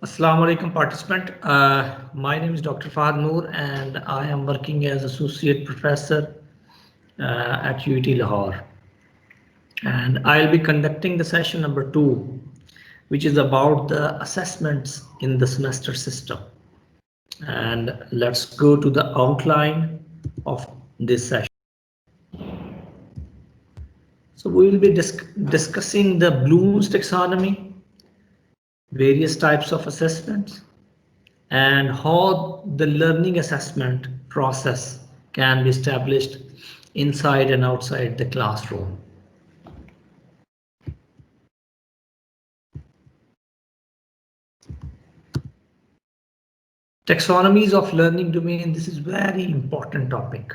Assalamu alaikum participant. My name is Dr. Fahad Noor and I am working as Associate Professor at UT Lahore. And I'll be conducting the session number 2, which is about the assessments in the semester system. And let's go to the outline of this session. So we will be discussing the Bloom's taxonomy, various types of assessments, and how the learning assessment process can be established inside and outside the classroom. Taxonomies of learning domain, this is very important topic.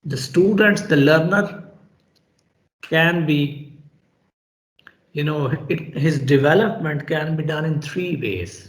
The students, the learner can be, his development can be done in 3 ways.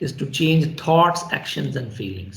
is to change thoughts, actions and feelings.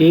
K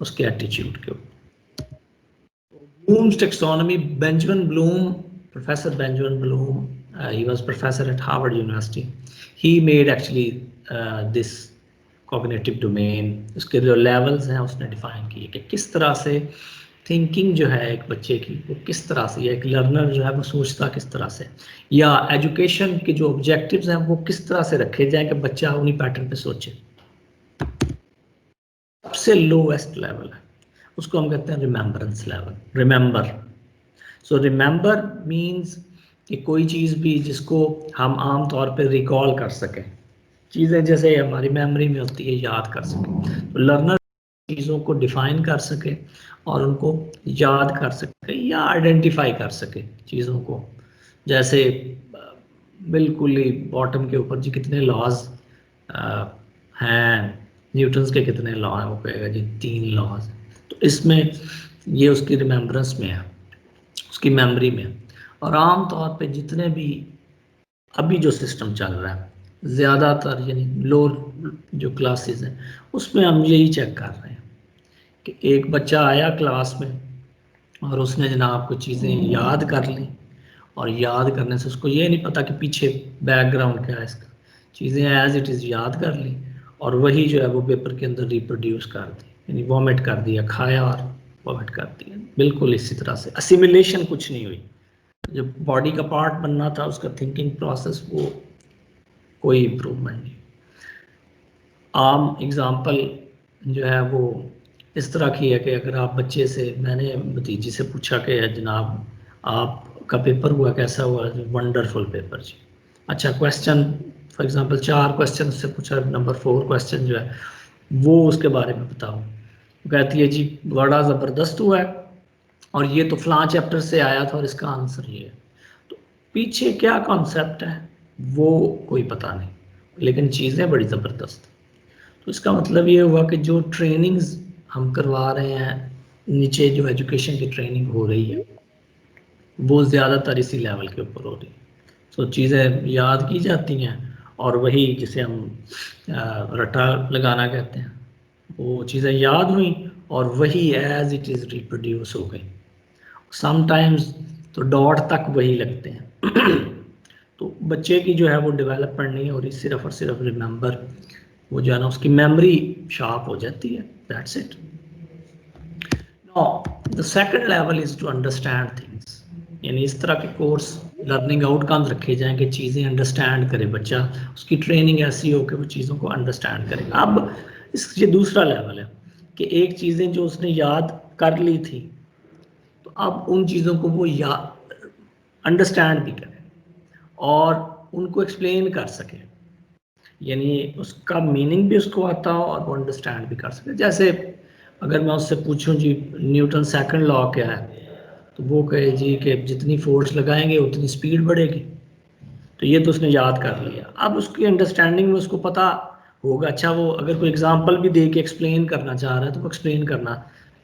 اس کے ایٹیچیوڈ کے اوپر. Bloom's taxonomy, Benjamin Bloom, Professor Benjamin Bloom, he was professor at Harvard University. He made actually this cognitive domain. اس کے جو levels ہیں اس نے define کیے کہ کس طرح سے تھنکنگ جو ہے ایک بچے کی وہ کس طرح سے، یا ایک لرنر جو ہے وہ سوچتا کس طرح سے، یا ایجوکیشن کے جو آبجیکٹیوز ہیں وہ کس طرح سے رکھے جائیں کہ بچہ انہی پیٹرن پہ سوچے. سب سے لویسٹ لیول ہے، اس کو ہم کہتے ہیں ریممبرنس لیول. ریممبر، سو ریممبر مینز کہ کوئی چیز بھی جس کو ہم عام طور پہ ریکال کر سکیں، چیزیں جیسے ہماری میموری میں ہوتی ہے یاد کر سکیں. تو لرنر چیزوں کو ڈیفائن کر سکے اور ان کو یاد کر سکے یا آئیڈینٹیفائی کر سکے چیزوں کو. جیسے بالکل ہی باٹم کے اوپر جی کتنے لاز ہیں، نیوٹنز کے کتنے لا ہیں، وہ کہے گا جی 3 لاز. تو اس میں یہ اس کی ریممبرنس میں ہے، اس کی میموری میں. اور عام طور پہ جتنے بھی ابھی جو سسٹم چل رہا ہے زیادہ تر یعنی لو جو کلاسز ہیں اس میں ہم یہی چیک کر رہے ہیں کہ ایک بچہ آیا کلاس میں اور اس نے جناب کو چیزیں یاد کر لیں، اور یاد کرنے سے اس کو یہ نہیں پتا کہ پیچھے بیک گراؤنڈ کیا ہے اس کا، چیزیں ایز اٹ از یاد کر لی اور وہی جو ہے وہ پیپر کے اندر ریپروڈیوس کر دی، یعنی وامٹ کر دیا، کھایا اور وامٹ کر دیا. بالکل اسی طرح سے اسیمیلیشن کچھ نہیں ہوئی. جو باڈی کا پارٹ بننا تھا اس کا تھنکنگ پروسیس وہ کوئی امپروومنٹ نہیں. عام اگزامپل جو ہے وہ اس طرح کی ہے کہ اگر آپ بچے سے، میں نے بھتیجی سے پوچھا کہ جناب آپ کا پیپر ہوا کیسا ہوا، ونڈرفل پیپر جی. اچھا کویسچن فار ایگزامپل 4 کویسچن سے پوچھا، نمبر 4 کویسچن جو ہے وہ اس کے بارے میں بتاؤ. کہتی ہے جی بڑا زبردست ہوا ہے اور یہ تو فلاں چیپٹر سے آیا تھا اور اس کا آنسر یہ ہے. تو پیچھے کیا کانسیپٹ ہے وہ کوئی پتہ نہیں، لیکن چیزیں بڑی زبردست. تو اس کا مطلب یہ ہوا کہ جو ٹریننگز ہم کروا رہے ہیں، نیچے جو ایجوکیشن کی ٹریننگ ہو رہی ہے وہ زیادہ تر اسی لیول کے اوپر ہو رہی ہے. سو چیزیں یاد کی جاتی ہیں اور وہی جسے ہم رٹا لگانا کہتے ہیں، وہ چیزیں یاد ہوئیں اور وہی ایز اٹ از ریپروڈیوس ہو گئی. سم ٹائمز تو ڈاٹ تک وہی لگتے ہیں. تو بچے کی جو ہے وہ ڈیولپمنٹ نہیں ہو رہی، صرف اور صرف ریممبر، وہ جو ہے نا اس کی میموری شارپ ہو جاتی ہے. That's it. Now the second level is to understand things. یعنی اس طرح کے کورس لرننگ آؤٹ کمز رکھے جائیں کہ چیزیں انڈرسٹینڈ کرے بچہ، اس کی ٹریننگ ایسی ہو کہ وہ چیزوں کو انڈرسٹینڈ کرے. اب یہ دوسرا لیول ہے کہ ایک چیزیں جو اس نے یاد کر لی تھی تو اب ان چیزوں کو وہ انڈرسٹینڈ بھی کرے اور ان کو ایکسپلین کر سکے، یعنی اس کا میننگ بھی اس کو آتا ہو اور وہ انڈرسٹینڈ بھی کر سکے. جیسے اگر میں اس سے پوچھوں جی نیوٹن سیکنڈ لا کیا ہے، تو وہ کہے جی کہ جتنی فورس لگائیں گے اتنی سپیڈ بڑھے گی. تو یہ تو اس نے یاد کر لیا. اب اس کی انڈرسٹینڈنگ میں اس کو پتا ہوگا. اچھا وہ اگر کوئی ایگزامپل بھی دے کے ایکسپلین کرنا چاہ رہا ہے تو وہ ایکسپلین کرنا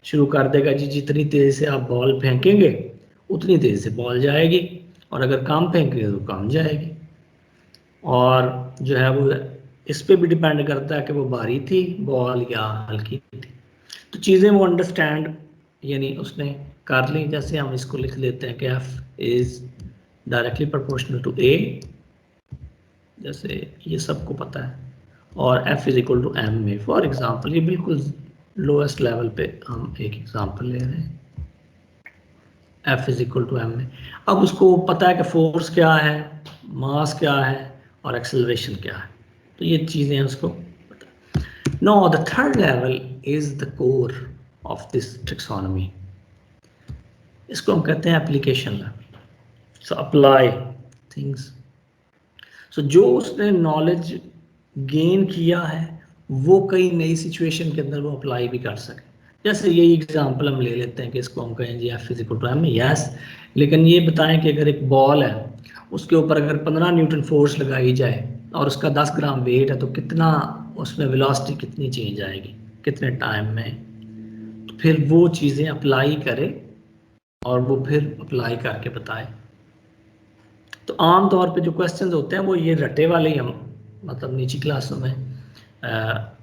شروع کر دے گا. جی جتنی تیز سے آپ بال پھینکیں گے اتنی تیز سے بال جائے گی، اور اگر کم پھینکیں گے تو کم جائے گی. اور جو ہے وہ اس پہ بھی ڈیپینڈ کرتا ہے کہ وہ بھاری تھی بال یا ہلکی تھی. تو چیزیں وہ انڈرسٹینڈ یعنی اس نے کر لی. جیسے ہم اس کو لکھ لیتے ہیں کہ F is directly proportional to a, جیسے یہ سب کو پتہ ہے، اور F is equal to M میں. فار ایگزامپل یہ بالکل لوئسٹ لیول پہ ہم ایک ایگزامپل لے رہے ہیں، F is equal to M میں. اب اس کو پتہ ہے کہ فورس کیا ہے، ماس کیا ہے اور ایکسلریشن کیا ہے. تو یہ چیزیں اس کو پتہ ہے. Now the third level is the core of this taxonomy. اس کو ہم کہتے ہیں application level. So apply things. So جو اس نے نالج گین کیا ہے وہ کئی نئی سچویشن کے اندر وہ اپلائی بھی کر سکے. جیسے یہی ایگزامپل ہم لے لیتے ہیں کہ اس کو ہم کہیں جی F is equal to M میں. یس، لیکن یہ بتائیں کہ اگر ایک بال ہے اس کے اوپر اگر 15 نیوٹن فورس لگائی جائے اور اس کا 10 گرام ویٹ ہے تو کتنا اس میں ویلاسٹی کتنی چینج آئے گی کتنے ٹائم میں. تو پھر وہ چیزیں اپلائی کرے اور وہ پھر اپلائی کر کے بتائے. تو عام طور پہ جو کویسچنز ہوتے ہیں وہ یہ رٹے والے ہی ہم مطلب نیچی کلاسوں میں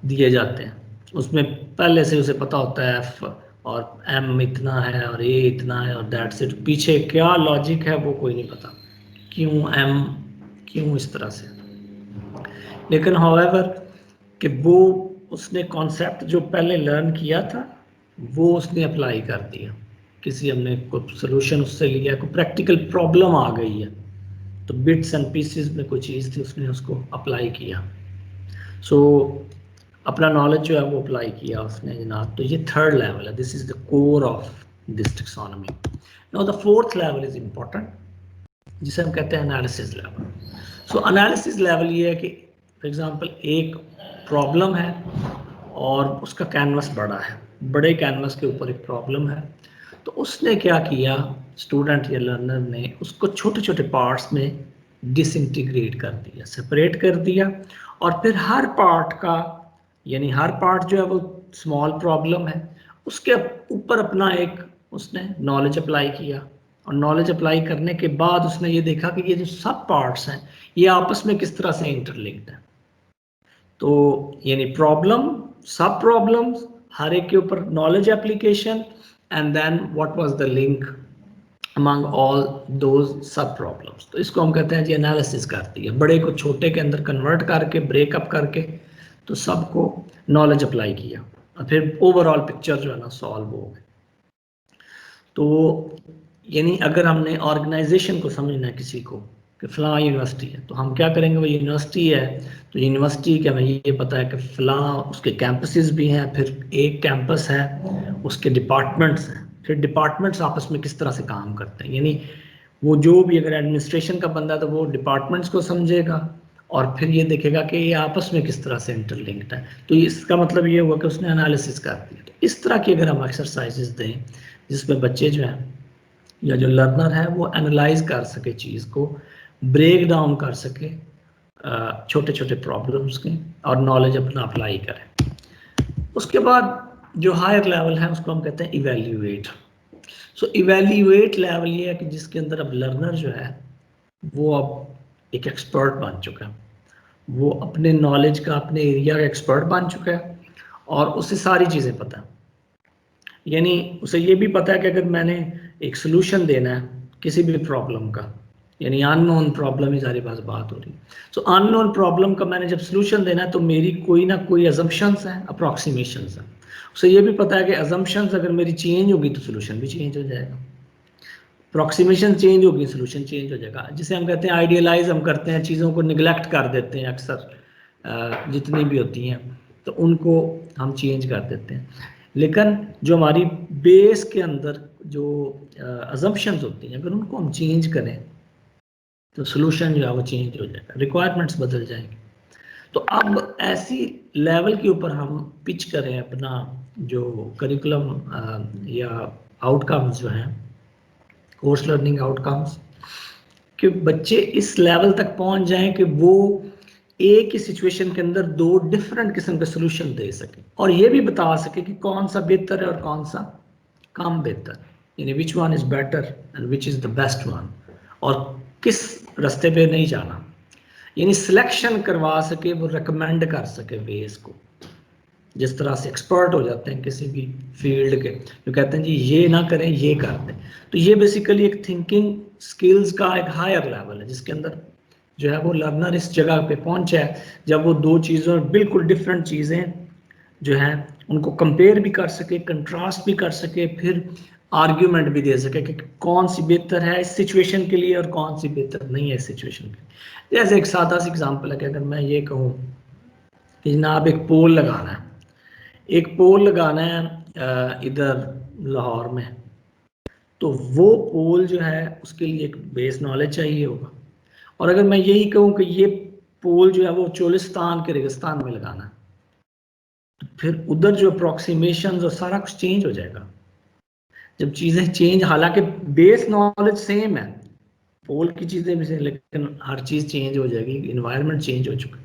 دیے جاتے ہیں. اس میں پہلے سے اسے پتا ہوتا ہے ایف اور ایم اتنا ہے اور اے اتنا ہے اور دیٹس اٹ. پیچھے کیا لاجک ہے وہ کوئی نہیں پتا، کیوں ایم، کیوں اس طرح سے. لیکن however کہ وہ اس نے کانسیپٹ جو پہلے لرن کیا تھا وہ اس نے اپلائی کر دیا. کسی ہم نے کوئی سلوشن اس سے لیا، کوئی پریکٹیکل پرابلم آ گئی ہے تو بٹس اینڈ پیسز میں کوئی چیز تھی، اس نے اس کو اپلائی کیا. سو اپنا نالج جو ہے وہ اپلائی کیا اس نے جناب. تو یہ تھرڈ لیول ہے. This is the core of this taxonomy. Now the fourth level is important, جسے ہم کہتے ہیں analysis level. So analysis level یہ ہے کہ فار ایگزامپل ایک پرابلم ہے اور اس کا کینوس بڑا ہے، بڑے کینوس کے اوپر ایک پرابلم ہے. تو اس نے کیا کیا، اسٹوڈنٹ یا لرنر نے اس کو چھوٹے چھوٹے پارٹس میں ڈس انٹیگریٹ کر دیا، سپریٹ کر دیا، اور پھر ہر پارٹ کا یعنی ہر پارٹ جو ہے وہ اسمال پرابلم ہے، اس کے اوپر اپنا ایک اس نے نالج اپلائی کیا. اور نالج اپلائی کرنے کے بعد اس نے یہ دیکھا کہ یہ جو سب پارٹس ہیں یہ آپس میں کس طرح سے انٹر لنکڈ ہیں. تو یعنی پرابلم، سب پرابلمس، ہر ایک کے اوپر knowledge application, and then what was the link among all those sub problems. تو اس کو ہم کہتے ہیں جی انالیسس کرتی ہے، بڑے کو چھوٹے کے اندر کنورٹ کر کے بریک اپ کر کے تو سب کو نالج اپلائی کیا اور پھر اوور آل پکچر جو ہے نا سالو ہو گئی. تو یعنی اگر ہم نے آرگنائزیشن کو سمجھنا ہے کسی کو کہ فلاں یونیورسٹی ہے تو ہم کیا کریں گے، وہ یونیورسٹی ہے تو یونیورسٹی کے ہمیں یہ پتا ہے کہ فلاں اس کے کیمپسز بھی ہیں، پھر ایک کیمپس ہے اس کے ڈپارٹمنٹس ہیں، پھر ڈپارٹمنٹس آپس میں کس طرح سے کام کرتے ہیں. یعنی وہ جو بھی اگر ایڈمنسٹریشن کا بندہ ہے تو وہ ڈپارٹمنٹس کو سمجھے گا اور پھر یہ دیکھے گا کہ یہ آپس میں کس طرح سے انٹر لنکڈ ہے. تو اس کا مطلب یہ ہوا کہ اس نے انالیسس کر دیا. تو اس طرح کی اگر ہم ایکسرسائزز دیں جس میں بچے جو ہیں یا جو لرنر ہے وہ انالائز کر سکے، چیز کو بریک ڈاؤن کر سکے چھوٹے چھوٹے پرابلمس کے، اور نالج اپنا اپلائی کرے. اس کے بعد جو ہائر لیول ہے اس کو ہم کہتے ہیں ایویلیویٹ. سو ایویلیویٹ لیول یہ ہے کہ جس کے اندر اب لرنر جو ہے وہ اب ایک ایکسپرٹ بن چکا ہے، وہ اپنے نالج کا، اپنے ایریا کا ایکسپرٹ بن چکا ہے اور اسے ساری چیزیں پتہ ہیں. یعنی اسے یہ بھی پتا ہے کہ اگر میں نے ایک سلوشن دینا ہے کسی بھی پرابلم کا، یعنی ان نون پرابلم ہی ساری بات ہو رہی ہے. سو ان نون پرابلم کا میں نے جب سلوشن دینا ہے تو میری کوئی نہ کوئی ازمپشنس ہیں، اپروکسیمیشنس ہیں. اسے یہ بھی پتا ہے کہ ازمپشنس اگر میری چینج ہوگی تو سلوشن بھی چینج ہو جائے گا، اپروکسیمیشن چینج ہوگی سلوشن چینج ہو جائے گا. جسے ہم کہتے ہیں آئیڈیلائز ہم کرتے ہیں، چیزوں کو نگلیکٹ کر دیتے ہیں اکثر جتنی بھی ہوتی ہیں تو ان کو ہم چینج کر دیتے ہیں. لیکن جو ہماری بیس کے اندر جو ازمپشنز ہوتی ہیں اگر ان کو ہم چینج کریں تو سلوشن جو ہے وہ چینج ہو جائے گا، ریکوائرمنٹس بدل جائیں گے. تو اب ایسی لیول کے اوپر ہم پچ کریں اپنا جو کریکولم یا آؤٹ کمز جو ہیں، کورس لرننگ آؤٹ کمز، کہ بچے اس لیول تک پہنچ جائیں کہ وہ ایک ہی سچویشن کے اندر دو ڈفرینٹ قسم کے سلوشن دے سکیں اور یہ بھی بتا سکے کہ کون سا بہتر ہے اور کون سا کم بہتر، یعنی which one is better and which is the best one, اور کس رستے پہ نہیں جانا. یعنی سلیکشن کروا سکے، وہ ریکمینڈ کر سکے ویز کو. جس طرح سے ایکسپرٹ ہو جاتے ہیں کسی بھی فیلڈ کے، جو کہتے ہیں جی یہ نہ کریں یہ کر دیں. تو یہ بیسیکلی ایک تھنکنگ سکلز کا ایک ہائر لیول ہے جس کے اندر جو ہے وہ لرنر اس جگہ پہ پہنچا ہے جب وہ دو چیزوں بالکل ڈفرینٹ چیزیں جو ہیں ان کو کمپیئر بھی کر سکے، کنٹراسٹ بھی کر سکے، پھر آرگیومنٹ بھی دے سکے کہ کون سی بہتر ہے اس سچویشن کے لیے اور کون سی بہتر نہیں ہے اس سچویشن کے لیے. جیسے ایک سادہ سی اگزامپل ہے کہ اگر میں یہ کہوں کہ جناب ایک پول لگانا ہے، ایک پول لگانا ہے ادھر لاہور میں، تو وہ پول جو ہے اس کے لیے ایک بیس نالج چاہیے ہوگا. اور اگر میں یہی کہوں کہ یہ پول جو ہے وہ چولستان کے ریگستان میں لگانا ہے تو پھر ادھر جو اپروکسیمیشنز اور سارا کچھ چینج ہو جائے گا. جب چیزیں چینج، حالانکہ بیس نالج سیم ہے، پول کی چیزیں بھی سیم، لیکن ہر چیز چینج ہو جائے گی، انوائرمنٹ چینج ہو چکا.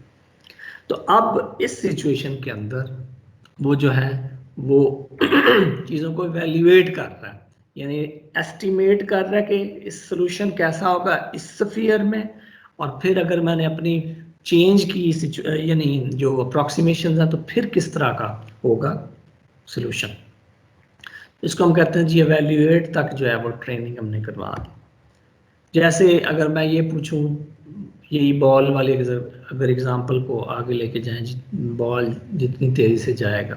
تو اب اس سچویشن کے اندر وہ جو ہے وہ چیزوں کو ایویلیویٹ کر رہا ہے، یعنی ایسٹیمیٹ کر رہا ہے کہ اس سلوشن کیسا ہوگا اس سفیر میں، اور پھر اگر میں نے اپنی چینج کی یعنی جو اپروکسیمیشنز ہیں تو پھر کس طرح کا ہوگا سلوشن. اس کو ہم کہتے ہیں جی ایویلیویٹ تک جو ہے وہ ٹریننگ ہم نے کروا دی. جیسے اگر میں یہ پوچھوں یہی بال والی اگر اگزامپل کو آگے لے کے جائیں، بال جتنی تیزی سے جائے گا،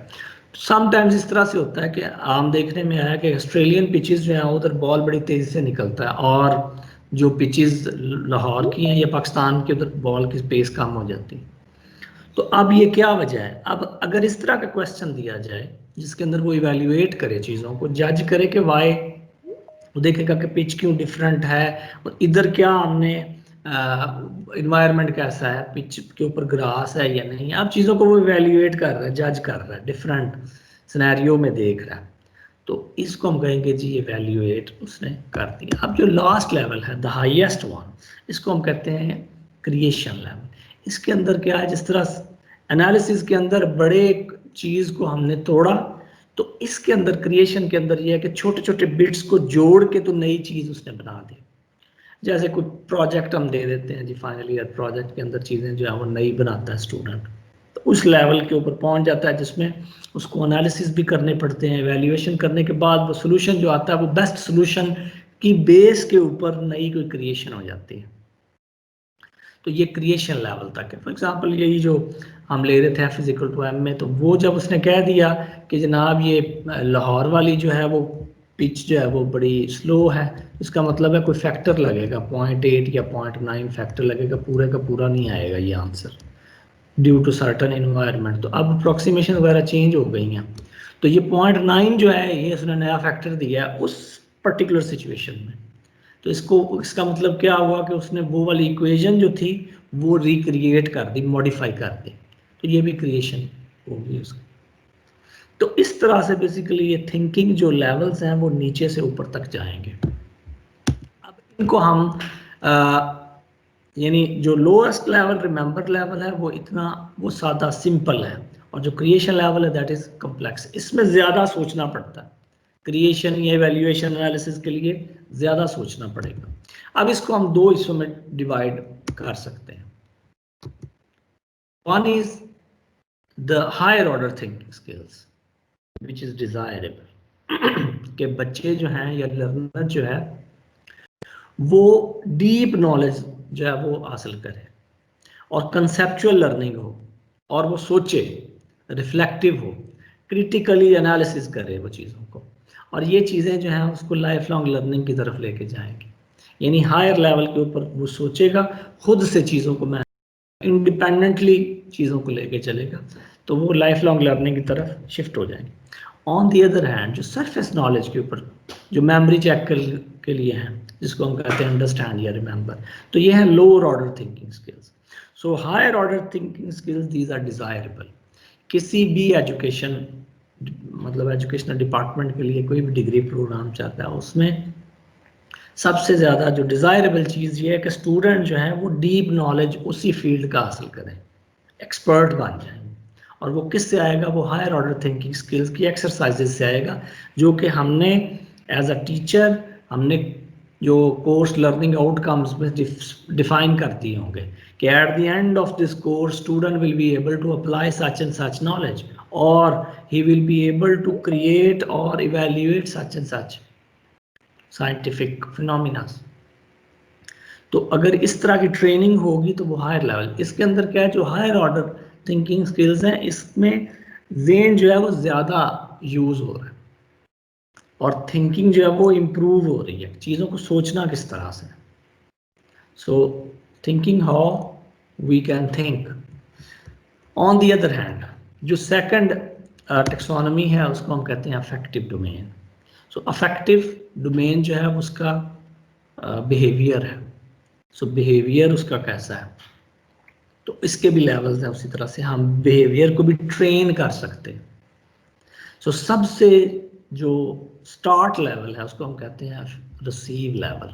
سم ٹائمز اس طرح سے ہوتا ہے کہ عام دیکھنے میں آیا کہ آسٹریلین پچز جو ہیں ادھر بال بڑی تیزی سے نکلتا ہے، اور جو پچز لاہور کی ہیں یا پاکستان کی ادھر بال کی سپیس کم ہو جاتی. تو اب یہ کیا وجہ ہے؟ اب اگر اس طرح کا کویسچن دیا جائے جس کے اندر وہ ایویلیویٹ کرے چیزوں کو، جج کرے کہ وائی، وہ دیکھے گا کہ پچ کیوں ڈفرینٹ ہے، اور ادھر کیا ہم نے انوائرمنٹ کیسا ہے، پچ کے اوپر گراس ہے یا نہیں، اب چیزوں کو وہ ایویلیویٹ کر رہا ہے، جج کر رہا ہے، ڈفرینٹ سینیریو میں دیکھ رہا ہے. تو اس کو ہم کہیں گے جی ایویلیویٹ اس نے کر دیا. اب جو لاسٹ لیول ہے، دا ہائیسٹ ون، اس کو ہم کہتے ہیں کریشن لیول. اس کے اندر کیا ہے، جس طرح انالیسس کے اندر بڑے چیز کو ہم نے توڑا، تو اس کے اندر کریشن کے اندر یہ ہے کہ چھوٹے چھوٹے بٹس کو جوڑ کے تو نئی چیز اس نے بنا دی. جیسے کوئی پروجیکٹ ہم دے دیتے ہیں جی، فائنل ایئر پروجیکٹ کے اندر چیزیں جو ہے وہ نئی بناتا ہے اسٹوڈنٹ، تو اس لیول کے اوپر پہنچ جاتا ہے جس میں اس کو انالیسس بھی کرنے پڑتے ہیں. ایویلیویشن کرنے کے بعد وہ سولوشن جو آتا ہے وہ بیسٹ سولوشن کی بیس کے اوپر نئی کوئی کریشن ہو جاتی ہے. تو یہ کریشن لیول تک ہے. فار ایگزامپل یہی جو ہم لے رہے تھے F=m میں، تو وہ جب اس نے کہہ دیا کہ جناب یہ لاہور والی جو ہے وہ پچ جو ہے وہ بڑی سلو ہے، اس کا مطلب ہے کوئی فیکٹر لگے گا 0.8 یا 0.9 فیکٹر لگے گا، پورے کا پورا نہیں آئے گا یہ answer due to certain environment. تو اب اپروکسیمیشن وغیرہ چینج ہو گئی ہیں. تو یہ 0.9 جو ہے یہ اس نے نیا فیکٹر دیا ہے اس پرٹیکولر سچویشن میں. تو اس کا مطلب کیا ہوا کہ اس نے وہ والی ایکویژن جو تھی وہ ریکریٹ کر دی، موڈیفائی کر دی. تو یہ بھی کریشن ہوگی اس کی. تو اس طرح سے بیسیکلی یہ تھنکنگ جو لیولز ہیں وہ نیچے سے اوپر تک جائیں گے. اب ان کو ہم یعنی جو لوئسٹ لیول ریمبر لیول ہے وہ اتنا وہ سادہ سمپل ہے، اور جو کریشن لیول ہے دیٹ از کمپلیکس، اس میں زیادہ سوچنا پڑتا ہے. کریشن یا ایویلیویشن انالیسس کے لیے زیادہ سوچنا پڑے گا. اب اس کو ہم دو حصوں میں ڈیوائڈ کر سکتے ہیں. One is the higher order thinking skills which is desirable کہ بچے جو ہیں یا لرنر جو ہے وہ ڈیپ نالج جو ہے وہ حاصل کرے، اور کنسیپچول لرننگ ہو، اور وہ سوچے، ریفلیکٹیو ہو، کریٹیکلی انالیسس کرے وہ چیزوں کو، اور یہ چیزیں جو ہیں اس کو لائف لانگ لرننگ کی طرف لے کے جائیں گی. یعنی ہائر لیول کے اوپر وہ سوچے گا، خود سے چیزوں کو میں انڈیپینڈنٹلی چیزوں کو لے کے چلے گا، تو وہ لائف لانگ لرننگ کی طرف شفٹ ہو جائیں گے. آن دی ادر ہینڈ جو سرفیس نالج کے اوپر جو میموری چیک کے لیے ہیں، جس کو ہم کہتے ہیں انڈرسٹینڈ یا ریمبر، تو یہ ہے lower order thinking skills. So higher order thinking skills these are desirable. کسی بھی ایجوکیشن مطلب ایجوکیشنل ڈپارٹمنٹ کے لیے کوئی بھی ڈگری پروگرام چاہتا ہے، اس میں سب سے زیادہ جو ڈیزائربل چیز یہ ہے کہ اسٹوڈنٹ جو ہے وہ ڈیپ نالج اسی فیلڈ کا حاصل کریں، ایکسپرٹ بن جائیں. اور وہ کس سے آئے گا؟ وہ ہائر آرڈر تھنکنگ اسکلس کی ایکسرسائزز سے آئے گا، جو کہ ہم نے ایز اے ٹیچر ہم نے جو کورس لرننگ آؤٹ کمز میں ڈیفائن کر دیے ہوں گے کہ at the end of this course student will be able to apply such and such knowledge, اور he will be able to create اور evaluate such and such scientific phenomena. تو اگر اس طرح کی ٹریننگ ہوگی تو وہ ہائر لیول. اس کے اندر کیا ہے، جو ہائر آرڈر تھنکنگ اسکلز ہیں اس میں ذہن جو ہے وہ زیادہ یوز ہو رہا ہے، اور تھنکنگ جو ہے وہ امپروو ہو رہی ہے، چیزوں کو سوچنا کس طرح سے. So thinking how we can think. On the other hand جو سیکنڈ ٹیکسانومی ہے اس کو ہم کہتے ہیں affective domain. So affective domain جو ہے اس کا بیہیویئر ہے. سو بیہیویئر اس کا کیسا ہے، تو اس کے بھی لیولز ہیں. اسی طرح سے ہم بیہیویئر کو بھی ٹرین کر سکتے ہیں. سو سب سے جو سٹارٹ لیول ہے اس کو ہم کہتے ہیں ریسیو لیول.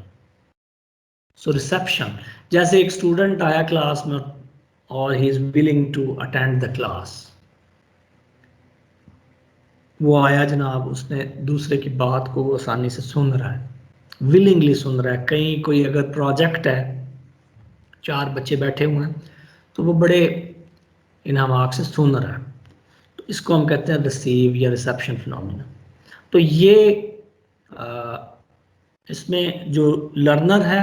سو ریسیپشن، جیسے ایک اسٹوڈنٹ آیا کلاس میں اور he is willing to attend the class, وہ آیا جناب، اس نے دوسرے کی بات کو وہ آسانی سے سن رہا ہے، ولنگلی سن رہا ہے. کہیں کوئی اگر پروجیکٹ ہے 4 بچے بیٹھے ہوئے ہیں تو وہ بڑے انہماک سے سن رہا ہے. تو تو اس کو ہم کہتے ہیں ریسیو یا ریسیپشن فینومینا. تو یہ اس میں جو لرنر ہے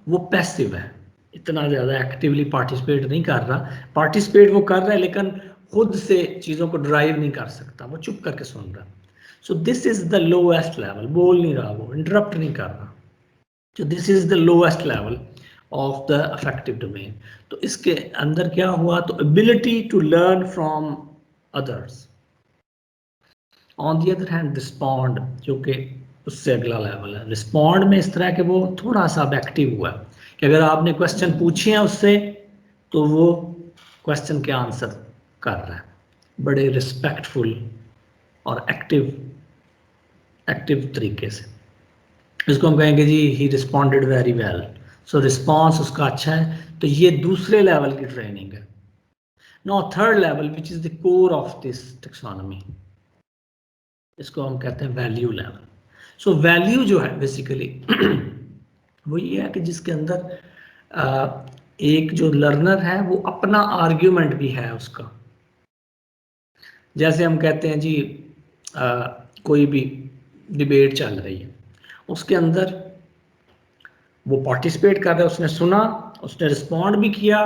وہ پیسو ہے, اتنا زیادہ ایکٹیولی پارٹیسپیٹ نہیں کر رہا. پارٹیسپیٹ وہ کر رہا ہے لیکن خود سے چیزوں کو ڈرائیو نہیں کر سکتا, وہ چپ کر کے سن رہا. سو دس از دا لویسٹ لیول, بول نہیں رہا, وہ انٹرپٹ نہیں کر رہا. So this is the lowest level of the affective domain. تو اس کے اندر کیا ہوا, تو ability to learn from others. On the other hand, respond, جو کہ اس سے اگلا لیول ہے. respond میں اس طرح کہ وہ تھوڑا سا اب ایکٹیو ہوا ہے کہ اگر آپ نے کوشچن پوچھے ہیں اس سے تو وہ کوشچن کے آنسر کر رہا ہے بڑے رسپیکٹفل اور ایکٹیو طریقے سے. اس کو ہم کہیں گے جی ہی رسپونڈیڈ ویری ویل. سو رسپانس اس کا اچھا ہے. تو یہ دوسرے لیول کی ٹریننگ ہے. Now third level which is the core of this taxonomy, اس کو ہم کہتے ہیں ویلیو لیول. سو ویلیو جو ہے بیسیکلی وہ یہ ہے کہ جس کے اندر ایک جو لرنر ہے وہ اپنا آرگیومنٹ بھی ہے اس کا. جیسے ہم کہتے ہیں جی کوئی بھی ڈبیٹ چل رہی ہے, اس کے اندر وہ پارٹیسپیٹ کر رہا ہے, اس نے سنا, اس نے رسپونڈ بھی کیا,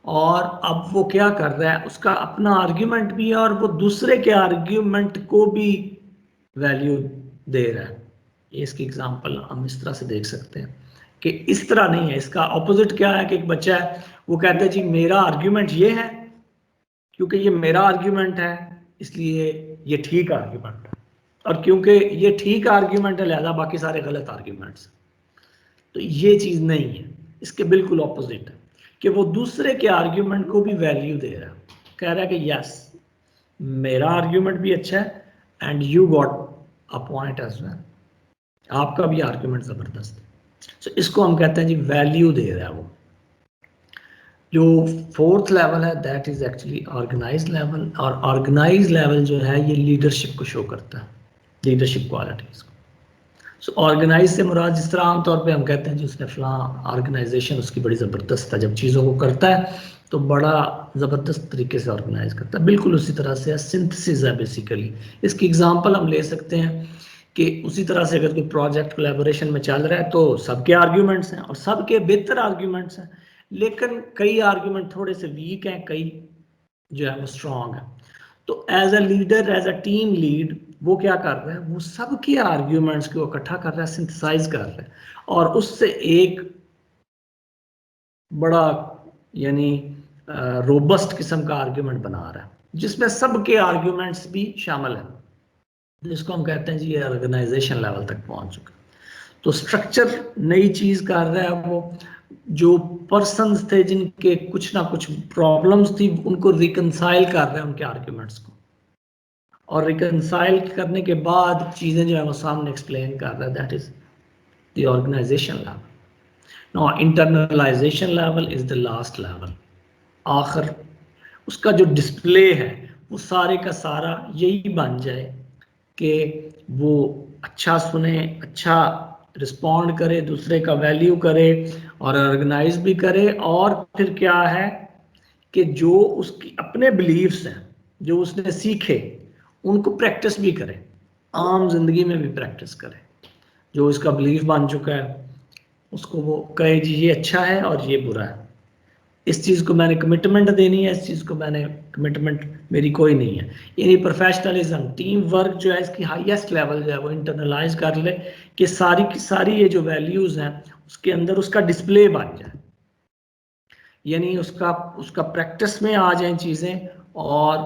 اور اب وہ کیا کر رہا ہے, اس کا اپنا آرگیومنٹ بھی ہے اور وہ دوسرے کے آرگیومنٹ کو بھی ویلیو دے رہا ہے. اس کی اگزامپل ہم اس طرح سے دیکھ سکتے ہیں کہ اس طرح نہیں ہے. اس کا اپوزٹ کیا ہے کہ ایک بچہ ہے وہ کہتا ہے جی میرا آرگیومنٹ یہ ہے, کیونکہ یہ میرا آرگیومنٹ ہے اس لیے یہ ٹھیک آرگیومنٹ ہے, اور کیونکہ یہ ٹھیک آرگیومنٹ ہے لہذا باقی سارے غلط آرگیومنٹس. تو یہ چیز نہیں ہے, اس کے بالکل اپوزٹ ہے کہ وہ دوسرے کے آرگیومنٹ کو بھی ویلیو دے رہا ہے, کہہ رہا ہے کہ یس میرا آرگیومنٹ بھی اچھا ہے and you got a point as well, آپ کا بھی آرگیومنٹ زبردست ہے. سو اس کو ہم کہتے ہیں جی ویلیو دے رہا ہے وہ. جو فورتھ لیول ہے that is actually organise level, اور آرگنائز لیول جو ہے یہ لیڈرشپ کو شو کرتا ہے, لیڈرشپ کوالٹیز کو. سو آرگنائز سے مراد جس طرح عام طور پہ ہم کہتے ہیں جی اس نے فلاں آرگنائزیشن اس کی بڑی زبردست ہے, جب چیزوں کو کرتا ہے تو بڑا زبردست طریقے سے آرگنائز کرتا ہے. بالکل اسی طرح سے سنتھسس ہے بیسیکلی. اس کی اگزامپل ہم لے سکتے ہیں کہ اسی طرح سے اگر کوئی پروجیکٹ کولیبوریشن میں چل رہا ہے تو سب کے آرگیومنٹس ہیں اور سب کے بہتر آرگیومنٹس ہیں, لیکن کئی آرگیومنٹ تھوڑے سے ویک ہیں, کئی جو ہے وہ اسٹرانگ ہیں. تو as a leader, as a team lead, وہ کیا کر رہا ہے, وہ سب کے آرگیومنٹس کو اکٹھا کر رہا ہے, سنتھسائز کر رہا ہے, اور اس سے ایک بڑا یعنی روبسٹ قسم کا آرگیومنٹ بنا رہا ہے جس میں سب کے آرگیومنٹس بھی شامل ہیں. جس کو ہم کہتے ہیں جی یہ آرگنائزیشن لیول تک پہنچ چکا. تو سٹرکچر نئی چیز کر رہا ہے وہ. جو پرسنز تھے جن کے کچھ نہ کچھ پرابلمز تھی ان کو ریکنسائل کر رہے ہیں ان کے آرگیومنٹس کو, اور ریکنسائل کرنے کے بعد چیزیں جو ہے وہ سامنے ایکسپلین کر رہا ہے. That is the organisation level. Now internalisation level is the last level. آخر اس کا جو ڈسپلے ہے وہ سارے کا سارا یہی بن جائے کہ وہ اچھا سنے, اچھا رسپونڈ کرے, دوسرے کا ویلیو کرے اور آرگنائز بھی کرے, اور پھر کیا ہے کہ جو اس کی اپنے بلیفز ہیں جو اس نے سیکھے ان کو پریکٹس بھی کرے, عام زندگی میں بھی پریکٹس کرے. جو اس کا بلیف بن چکا ہے اس کو وہ کہے جی یہ اچھا ہے اور یہ برا ہے, اس چیز کو میں نے کمٹمنٹ دینی ہے, اس چیز کو میں نے کمٹمنٹ میری کوئی نہیں ہے. یعنی پروفیشنلزم, ٹیم ورک جو ہے اس کی ہائیسٹ لیول جو ہے وہ انٹرنلائز کر لے کہ ساری کی ساری یہ جو ویلیوز ہیں اس کے اندر اس کا ڈسپلے بن جائے, یعنی اس کا پریکٹس میں آ جائیں چیزیں, اور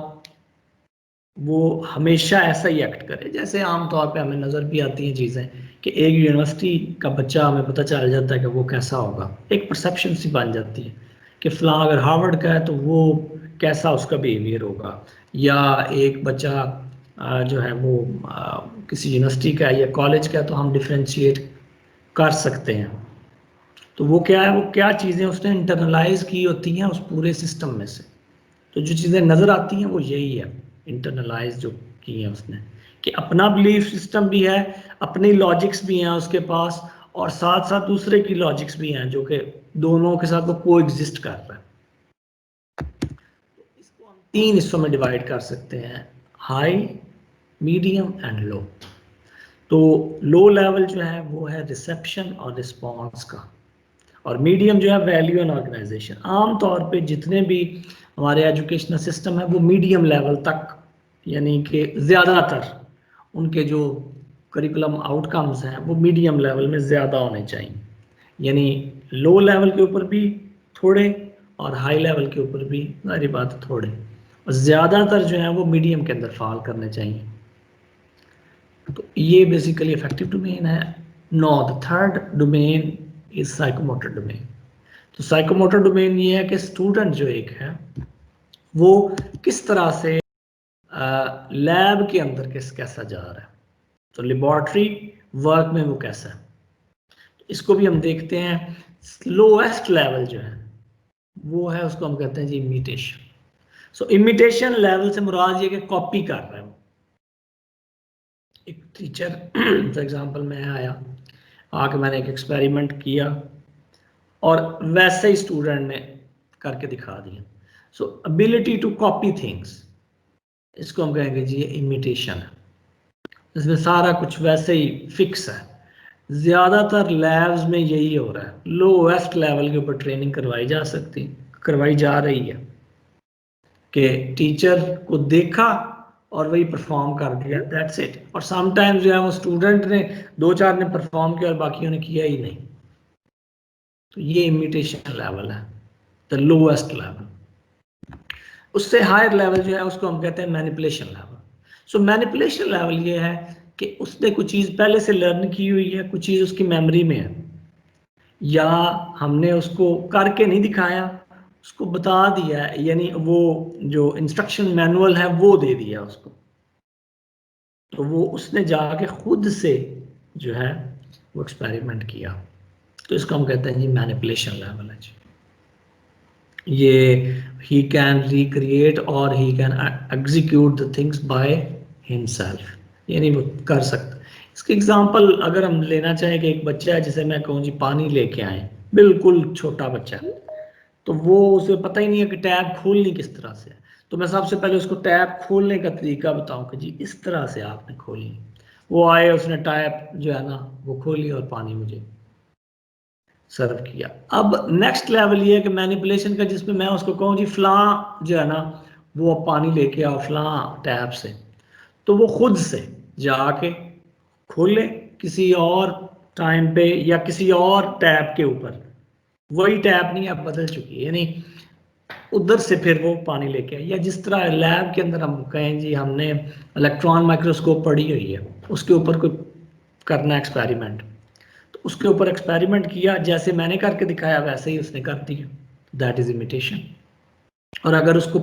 وہ ہمیشہ ایسا ہی ایکٹ کرے. جیسے عام طور پہ ہمیں نظر بھی آتی ہیں چیزیں کہ ایک یونیورسٹی کا بچہ ہمیں پتہ چل جاتا ہے کہ وہ کیسا ہوگا, ایک پرسیپشن سی بن جاتی ہے کہ فلاں اگر ہارورڈ کا ہے تو وہ کیسا اس کا بیہیویئر ہوگا, یا ایک بچہ جو ہے وہ کسی یونیورسٹی کا ہے یا کالج کا ہے تو ہم ڈفرینشیٹ کر سکتے ہیں. تو وہ کیا ہے, وہ کیا چیزیں اس نے انٹرنلائز کی ہوتی ہیں اس پورے سسٹم میں سے. تو جو چیزیں نظر آتی ہیں وہ یہی ہے انٹرنلائز جو کی ہیں اس نے, کہ اپنا بلیف سسٹم بھی ہے, اپنی لاجکس بھی ہیں اس کے پاس, اور ساتھ ساتھ دوسرے کی لاجکس بھی ہیں جو کہ دونوں کے ساتھ وہ کو ایگزسٹ کر رہا ہے. اس کو ہم 3 حصوں میں ڈیوائڈ کر سکتے ہیں ہائی، میڈیم اینڈ لو. تو لو لیول جو ہے وہ ہے ریسیپشن اور رسپانس کا، اور میڈیم جو ہے ویلیو اینڈ آرگنائزیشن. عام طور پہ جتنے بھی ہمارے ایجوکیشنل سسٹم ہے وہ میڈیم لیول تک، یعنی کہ زیادہ تر ان کے جو کریکولم آؤٹ کمز ہیں وہ میڈیم لیول میں زیادہ ہونے چاہیے. یعنی لو لیول کے اوپر بھی تھوڑے اور ہائی لیول کے اوپر بھی ظاہری بات تھوڑے، اور زیادہ تر جو ہیں وہ میڈیم کے اندر فال کرنے چاہیے. تو یہ بیسیکلی افیکٹو ڈومین ہے. Now the third domain is psychomotor domain. تو سائیکوموٹر ڈومین یہ ہے کہ اسٹوڈنٹ جو ایک ہے وہ کس طرح سے لیب کے اندر کیسا جا رہا ہے، تو لیبارٹری ورک میں وہ کیسا ہے. اس کو بھی ہم دیکھتے ہیں. لویسٹ لیول جو ہے وہ ہے، اس کو ہم کہتے ہیں جی امیٹیشن. سو امیٹیشن لیول سے مراد یہ کہ کاپی کر رہا ہے. ایک ٹیچر فار ایگزامپل میں آیا آ کے میں نے ایک ایکسپیریمنٹ کیا اور ویسے ہی اسٹوڈنٹ نے کر کے دکھا دیا. سو ابیلٹی ٹو کاپی تھنگس، اس کو ہم کہیں گے جی یہ امیٹیشن ہے. اس میں سارا کچھ ویسے ہی فکس ہے. زیادہ تر لیبز میں یہی ہو رہا ہے. لوویسٹ لیول کے اوپر ٹریننگ کروائی جا رہی ہے کہ ٹیچر کو دیکھا اور وہی پرفارم کر دیا، دیٹس اٹ. اور سم ٹائمز جو ہے وہ اسٹوڈنٹ نے 2-4 نے پرفارم کیا اور باقیوں نے کیا ہی نہیں. تو یہ امیٹیشن لیول ہے، دا لوویسٹ لیول. اس سے ہائر لیول جو ہے اس کو ہم کہتے ہیں مینیپولیشن لیول. سو مینیپولیشن لیول یہ ہے کہ اس نے کچھ چیز پہلے سے لرن کی ہوئی ہے، کچھ چیز اس کی میموری میں ہے، یا ہم نے اس کو کر کے نہیں دکھایا، اس کو بتا دیا ہے، یعنی وہ جو انسٹرکشن مینول ہے وہ دے دیا اس کو، تو وہ اس نے جا کے خود سے جو ہے وہ ایکسپیریمنٹ کیا. تو اس کو ہم کہتے ہیں جی مینیپولیشن لیول ہے جی. یہ ہی کین ریکریٹ اور he can execute the things by himself, یعنی وہ کر سکتا. اس کی ایگزامپل اگر ہم لینا چاہیں کہ ایک بچہ ہے جسے میں کہوں جی پانی لے کے آئیں، بالکل چھوٹا بچہ، تو وہ اسے پتہ ہی نہیں ہے کہ ٹیپ کھولنی کس طرح سے ہے. تو میں سب سے پہلے اس کو ٹیپ کھولنے کا طریقہ بتاؤں کہ جی اس طرح سے آپ نے کھولنی. وہ آئے، اس نے ٹیپ جو ہے نا وہ کھولی اور پانی مجھے سرو کیا. اب نیکسٹ لیول یہ ہے کہ مینیپولیشن کا، جس میں میں اس کو کہوں جی فلاں جو ہے نا وہ پانی لے کے آؤ فلاں ٹیپ سے، تو وہ خود سے جا کے کھولے کسی اور ٹائم پہ یا کسی اور ٹیپ کے اوپر. وہی ٹیپ نہیں اب بدل چکی ہے، یعنی ادھر سے پھر وہ پانی لے کے آئے. یا جس طرح لیب کے اندر ہم کہیں جی ہم نے الیکٹران مائکروسکوپ پڑھی ہوئی ہے، اس کے اوپر کوئی کرنا ایکسپیریمنٹ، تو اس کے اوپر ایکسپیریمنٹ کیا، جیسے میں نے کر کے دکھایا ویسے ہی اس نے کر دیا، دیٹ از امیٹیشن. اور اگر اس کو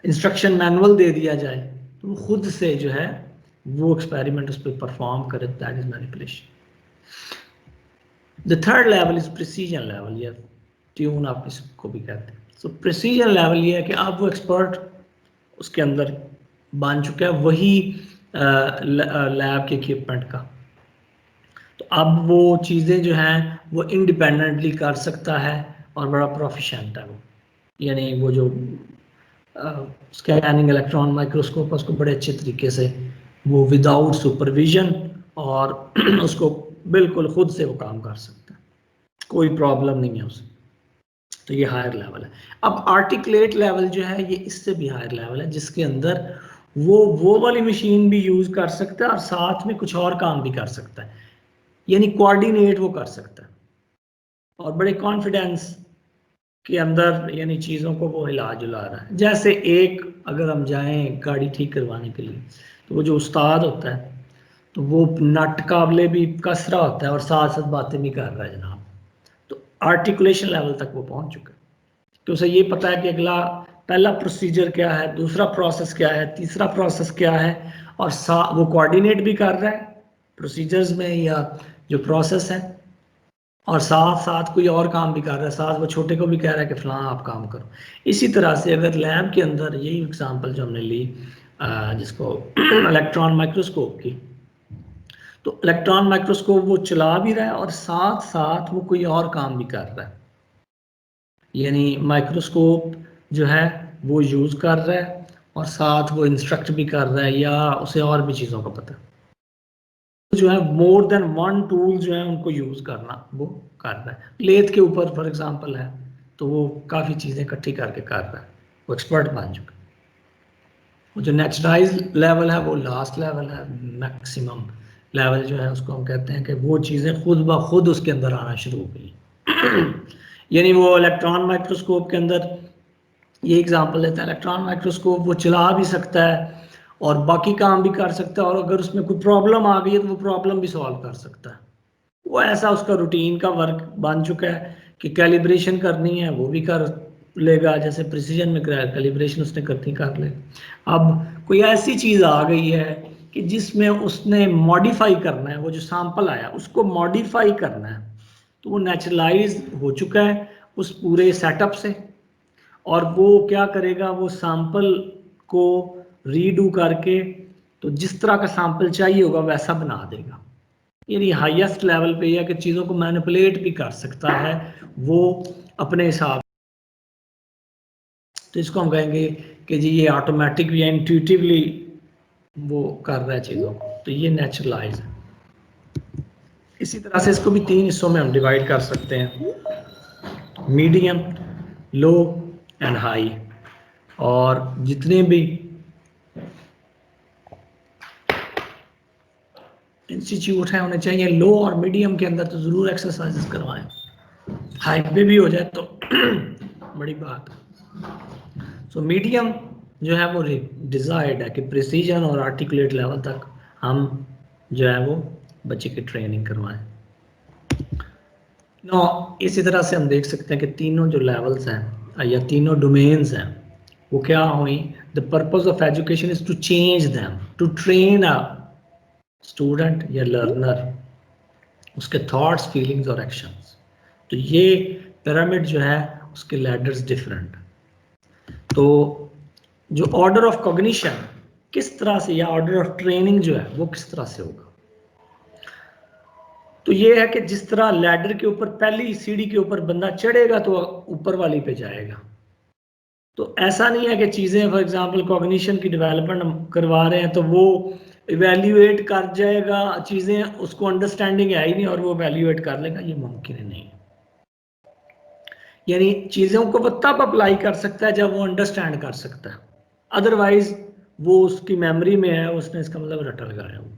انسٹرکشن مینول دے دیا جائے تو وہ خود سے جو ہے وہ ایکسپیریمنٹ اس پہ پرفارم کرے، that is manipulation. The third level is precision level، یا ٹیون آپ اس کو بھی کہتے ہیں. سو پریسیجن لیول یہ ہے کہ آپ وہ ایکسپرٹ اس کے اندر بن چکا ہے وہی لیب کے اکوپمنٹ کا، تو اب وہ چیزیں جو ہیں وہ انڈیپینڈنٹلی کر سکتا ہے اور بڑا پروفیشنٹ ہے وہ. یعنی وہ جو اسکیننگ الیکٹران مائکروسکوپ اس کو بڑے اچھے طریقے سے وہ وداؤٹ سپرویژن اور اس کو بالکل خود سے وہ کام کر سکتا ہے، کوئی پرابلم نہیں ہے اسے. تو یہ ہائر لیول ہے. اب آرٹیکلیٹ لیول جو ہے یہ اس سے بھی ہائر لیول ہے، جس کے اندر وہ والی مشین بھی یوز کر سکتا ہے اور ساتھ میں کچھ اور کام بھی کر سکتا ہے، یعنی کوآرڈینیٹ وہ کر سکتا ہے اور بڑے کانفیڈینس کے اندر یعنی چیزوں کو وہ ہلا جلا رہا ہے. جیسے ایک اگر ہم جائیں گاڑی ٹھیک کروانے کے لیے تو وہ جو استاد ہوتا ہے تو وہ نٹ قابلے بھی کس رہا ہوتا ہے اور ساتھ ساتھ باتیں بھی کر رہا ہے جناب. تو آرٹیکولیشن لیول تک وہ پہنچ چکا ہے کہ اسے یہ پتا ہے کہ اگلا پہلا پروسیجر کیا ہے، دوسرا پروسیس کیا ہے، تیسرا پروسیس کیا ہے، اور وہ کوآرڈینیٹ بھی کر رہا ہے پروسیجرز میں یا جو پروسیس ہے، اور ساتھ ساتھ کوئی اور کام بھی کر رہا ہے، ساتھ وہ چھوٹے کو بھی کہہ رہا ہے کہ فلاں آپ کام کرو. اسی طرح سے اگر لیب کے اندر یہی اگزامپل جو ہم نے لی جس کو الیکٹران مائکروسکوپ کی، تو الیکٹران مائکروسکوپ وہ چلا بھی رہا ہے اور ساتھ ساتھ وہ کوئی اور کام بھی کر رہا ہے، یعنی مائکروسکوپ جو ہے وہ یوز کر رہا ہے اور ساتھ وہ انسٹرکٹ بھی کر رہا ہے یا اسے اور بھی چیزوں کا پتہ جو ہے مور دین ون ٹول جو ہے ان کو یوز کرنا وہ کر رہا ہے. لیت کے اوپر فار ایگزامپل ہے تو وہ کافی چیزیں اکٹھی کر کے کر رہا ہے, وہ ایکسپرٹ بن چکا. وہ جو نیچرلائز لیول ہے وہ لاسٹ لیول ہے. میکسیمم لیول جو ہے اس کو ہم کہتے ہیں کہ وہ چیزیں خود بخود اس کے اندر آنا شروع ہو گئی. یعنی وہ الیکٹران مائکروسکوپ کے اندر یہ ایگزامپل لیتا ہے, الیکٹران مائکروسکوپ وہ چلا بھی سکتا ہے اور باقی کام بھی کر سکتا ہے, اور اگر اس میں کوئی پرابلم آ گئی ہے تو وہ پرابلم بھی سالو کر سکتا ہے. وہ ایسا اس کا روٹین کا ورک بن چکا ہے کہ کیلیبریشن کرنی ہے وہ بھی کر لے گا, جیسے پریسیجن میں کیلیبریشن اس نے کرتی کر لے. اب کوئی ایسی چیز آ گئی ہے کہ جس میں اس نے ماڈیفائی کرنا ہے, وہ جو سیمپل آیا اس کو ماڈیفائی کرنا ہے, تو وہ نیچرلائز ہو چکا ہے اس پورے سیٹ اپ سے, اور وہ کیا کرے گا, وہ سیمپل کو ریڈو کر کے تو جس طرح کا سیمپل چاہیے ہوگا ویسا بنا دے گا. یعنی ہائیسٹ لیول پہ یہ ہے کہ چیزوں کو مینیپولیٹ بھی کر سکتا ہے وہ اپنے حساب. تو اس کو ہم کہیں گے کہ جی یہ آٹومیٹک یا انٹیوٹیولی وہ کر رہا ہے چیزوں کو, تو یہ نیچرلائز ہے. اسی طرح سے اس کو بھی 3 حصوں میں ہم ڈیوائڈ کر سکتے ہیں, میڈیم, لو اینڈ ہائی. اور جتنے بھی انسٹیٹیوٹ ہیں انہیں چاہیے لو اور میڈیم کے اندر تو ضرور ایکسرسائزز کروائیں, ہائی پہ بھی ہو جائے تو بڑی بات. سو میڈیم جو ہے وہ ڈیزائرڈ ہے کہ پریسیجن اور آرٹیکولیٹ لیول تک ہم جو ہے وہ بچے کی ٹریننگ کروائیں. نو اسی طرح سے ہم دیکھ سکتے ہیں کہ تینوں جو لیولز ہیں یا تینوں ڈومینز ہیں وہ کیا ہوئیں. The purpose of education is to change them, to train a student یا لرنر, اس کے تھاٹس, فیلنگز اور ایکشنز. تو یہ پیرامڈ جو ہے اس کے لیڈرز ڈفرینٹ. تو جو آرڈر آف کوگنیشن کس طرح سے یا آرڈر آف ٹریننگ جو ہے وہ کس طرح سے ہوگا, تو یہ ہے کہ جس طرح لیڈر کے اوپر پہلی سیڑھی کے اوپر بندہ چڑھے گا تو اوپر والی پہ جائے گا. تو ایسا نہیں ہے کہ چیزیں فار ایگزامپل کوگنیشن کی ڈیولپمنٹ ہم کروا رہے ہیں تو وہ ایویلیویٹ کر جائے گا چیزیں, اس کو انڈرسٹینڈنگ ہے ہی نہیں اور وہ ایویلیویٹ کر لے گا, یہ ممکن ہے نہیں. یعنی چیزوں کو وہ تب اپلائی کر سکتا ہے جب وہ انڈرسٹینڈ کر سکتا ہے, ادروائز وہ اس کی میموری میں ہے, اس نے اس کا مطلب رٹا لگایا ہو.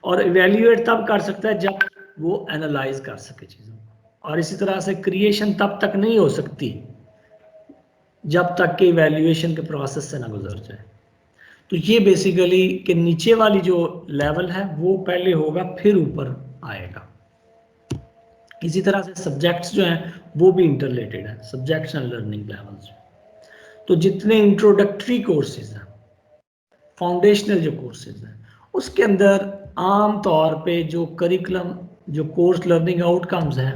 اور ایویلیویٹ تب کر سکتا ہے جب وہ اینالائز کر سکے چیزوں کو. اور اسی طرح سے کریشن تب تک نہیں ہو سکتی جب تک کہ ایویلیویشن کے پروسیس سے نہ گزر جائے. تو یہ بیسیکلی کہ نیچے والی جو لیول ہے وہ پہلے ہوگا پھر اوپر آئے گا. اسی طرح سے سبجیکٹس جو ہیں وہ بھی انٹرلیٹڈ ہیں, سبجیکٹس اینڈ لرننگ لیولز. تو جتنے انٹروڈکٹری کورسز ہیں, فاؤنڈیشنل جو کورسز ہیں, اس کے اندر عام طور پہ جو کریکولم جو کورس لرننگ آؤٹ کمز ہیں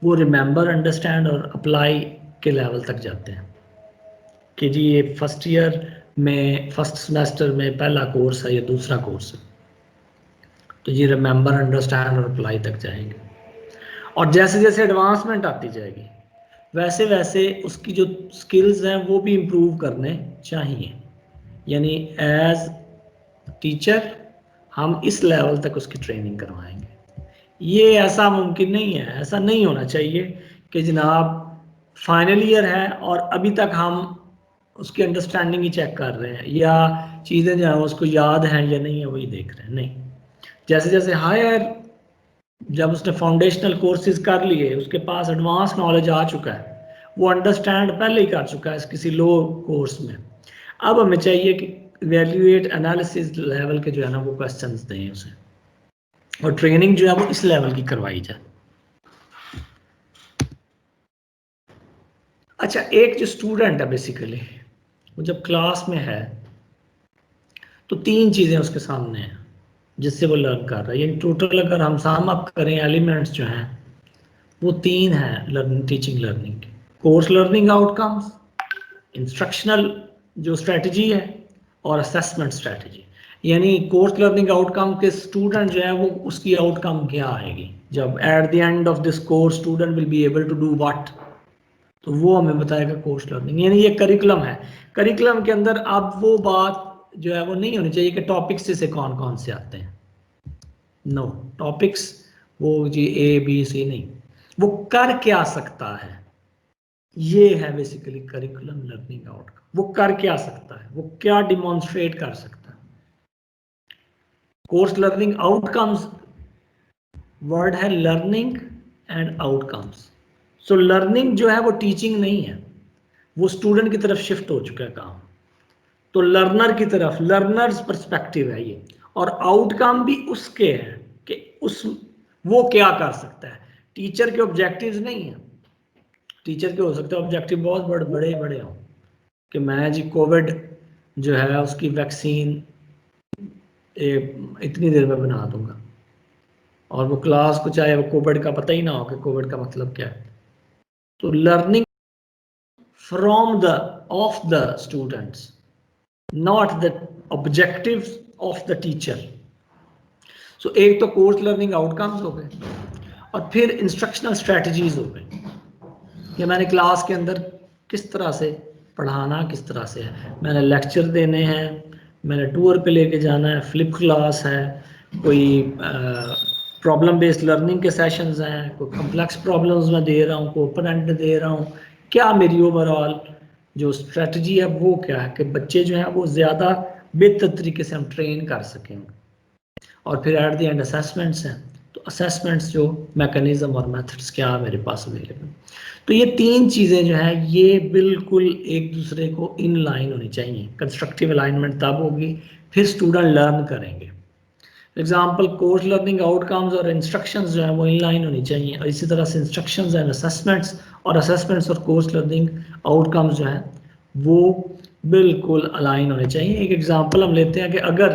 وہ ریممبر, انڈرسٹینڈ اور اپلائی کے لیول تک جاتے ہیں. کہ جی یہ فرسٹ ایئر میں فرسٹ سمیسٹر میں پہلا کورس ہے یا دوسرا کورس ہے, تو یہ ریممبر, انڈرسٹینڈ اور اپلائی تک جائیں گے. اور جیسے جیسے ایڈوانسمنٹ آتی جائے گی ویسے ویسے اس کی جو سکلز ہیں وہ بھی امپروو کرنے چاہیے. یعنی ایز ٹیچر ہم اس لیول تک اس کی ٹریننگ کروائیں گے. یہ ایسا ممکن نہیں ہے, ایسا نہیں ہونا چاہیے کہ جناب فائنل ایئر ہے اور ابھی تک ہم اس کی انڈرسٹینڈنگ ہی چیک کر رہے ہیں یا چیزیں جو ہیں اس کو یاد ہیں یا نہیں ہے وہی دیکھ رہے ہیں. نہیں, جیسے جیسے ہائر جب اس نے فاؤنڈیشنل کورسز کر لیے, اس کے پاس ایڈوانس نالج آ چکا ہے, وہ انڈرسٹینڈ پہلے ہی کر چکا ہے کسی لو کورس میں, اب ہمیں چاہیے کہ ایویلیویٹ انالیسز لیول کے جو ہے نا وہ کوسچنز دیں اسے, اور ٹریننگ جو ہے وہ اس لیول کی کروائی جائے. اچھا, ایک جو اسٹوڈنٹ ہے بیسیکلی وہ جب کلاس میں ہے تو 3 چیزیں اس کے سامنے ہیں جس سے وہ لرن کر رہا ہے. یعنی ٹوٹل اگر ہم سام اپ کریں ایلیمنٹس جو ہیں وہ 3 ہیں لرننگ, ٹیچنگ لرننگ کے. Course learning out comes, instructional جو اسٹریٹجی ہے, اور اسیسمنٹ اسٹریٹجی. یعنی کورس لرننگ آؤٹ کم کے اسٹوڈنٹ جو ہے وہ اس کی آؤٹ کم کیا آئے گی جب at the end of this course student will be able to do what. تو وہ ہمیں بتائے گا کورس لرننگ. یعنی یہ کریکولم ہے. کریکولم کے اندر اب وہ بات جو ہے وہ نہیں ہونی چاہیے کہ ٹاپکس سے کون کون سے آتے ہیں. نو ٹاپکس وہ جی اے بی سی نہیں, وہ کر کیا سکتا ہے. یہ ہے بیسیکلی کریکولم لرننگ آؤٹ کم. وہ کر کیا سکتا ہے, وہ کیا ڈیمانسٹریٹ کر سکتا ہے. Course learning outcomes word ہے learning and outcomes. So learning جو ہے وہ ٹیچنگ نہیں ہے, وہ اسٹوڈنٹ کی طرف شفٹ ہو چکا ہے کام. تو لرنر کی طرف, لرنرز پرسپیکٹو ہے یہ, اور آؤٹ کم بھی اس کے ہے کہ وہ کیا کر سکتا ہے. ٹیچر کے آبجیکٹیوز نہیں ہیں. ٹیچر کے ہو سکتے ہیں آبجیکٹیو بہت بڑے بڑے ہوں کہ میں جی کووڈ جو ہے اس کی ویکسین اتنی دیر میں بنا دوں گا, اور وہ کلاس کو چاہے وہ کووڈ کا پتہ ہی نہ ہو کہ کووڈ کا مطلب کیا ہے. تو learning from of the students, not the objectives of the teacher. So ایک تو کورس لرننگ آؤٹ کمز ہو گئے, اور پھر انسٹرکشنل اسٹریٹجیز ہو گئی کہ میں نے کلاس کے اندر کس طرح سے پڑھانا, کس طرح سے ہے. میں نے لیکچر دینے ہیں, میں نے ٹور پہ لے کے جانا ہے, فلپ کلاس ہے, کوئی پرابلم بیسڈ لرننگ کے سیشنز ہیں, کوئی کمپلیکس پرابلمز میں دے رہا ہوں, کوئی اوپن دے رہا ہوں. کیا میری اوور آل جو اسٹریٹجی ہے وہ کیا ہے کہ بچے جو ہیں وہ زیادہ بہتر طریقے سے ہم ٹرین کر سکیں. اور پھر ایٹ دی اینڈ اسیسمنٹس ہیں, تو اسیسمنٹس جو میکانزم اور میتھڈس کیا میرے پاس اویلیبل. تو یہ تین چیزیں جو ہیں یہ بالکل ایک دوسرے کو ان لائن ہونی چاہیے. کنسٹرکٹیو الائنمنٹ تب ہوگی پھر اسٹوڈنٹ لرن کریں گے. Example course learning out comes اور انسٹرکشنز جو ہیں وہ ان لائن ہونی چاہیے, اور اسی طرح سے انسٹرکشنز اینڈ اسیسمنٹس اور اسیسمنٹس اور کورس لرننگ آؤٹ کمز جو ہیں وہ بالکل الائن ہونے چاہیے. ایک ایگزامپل ہم لیتے ہیں کہ اگر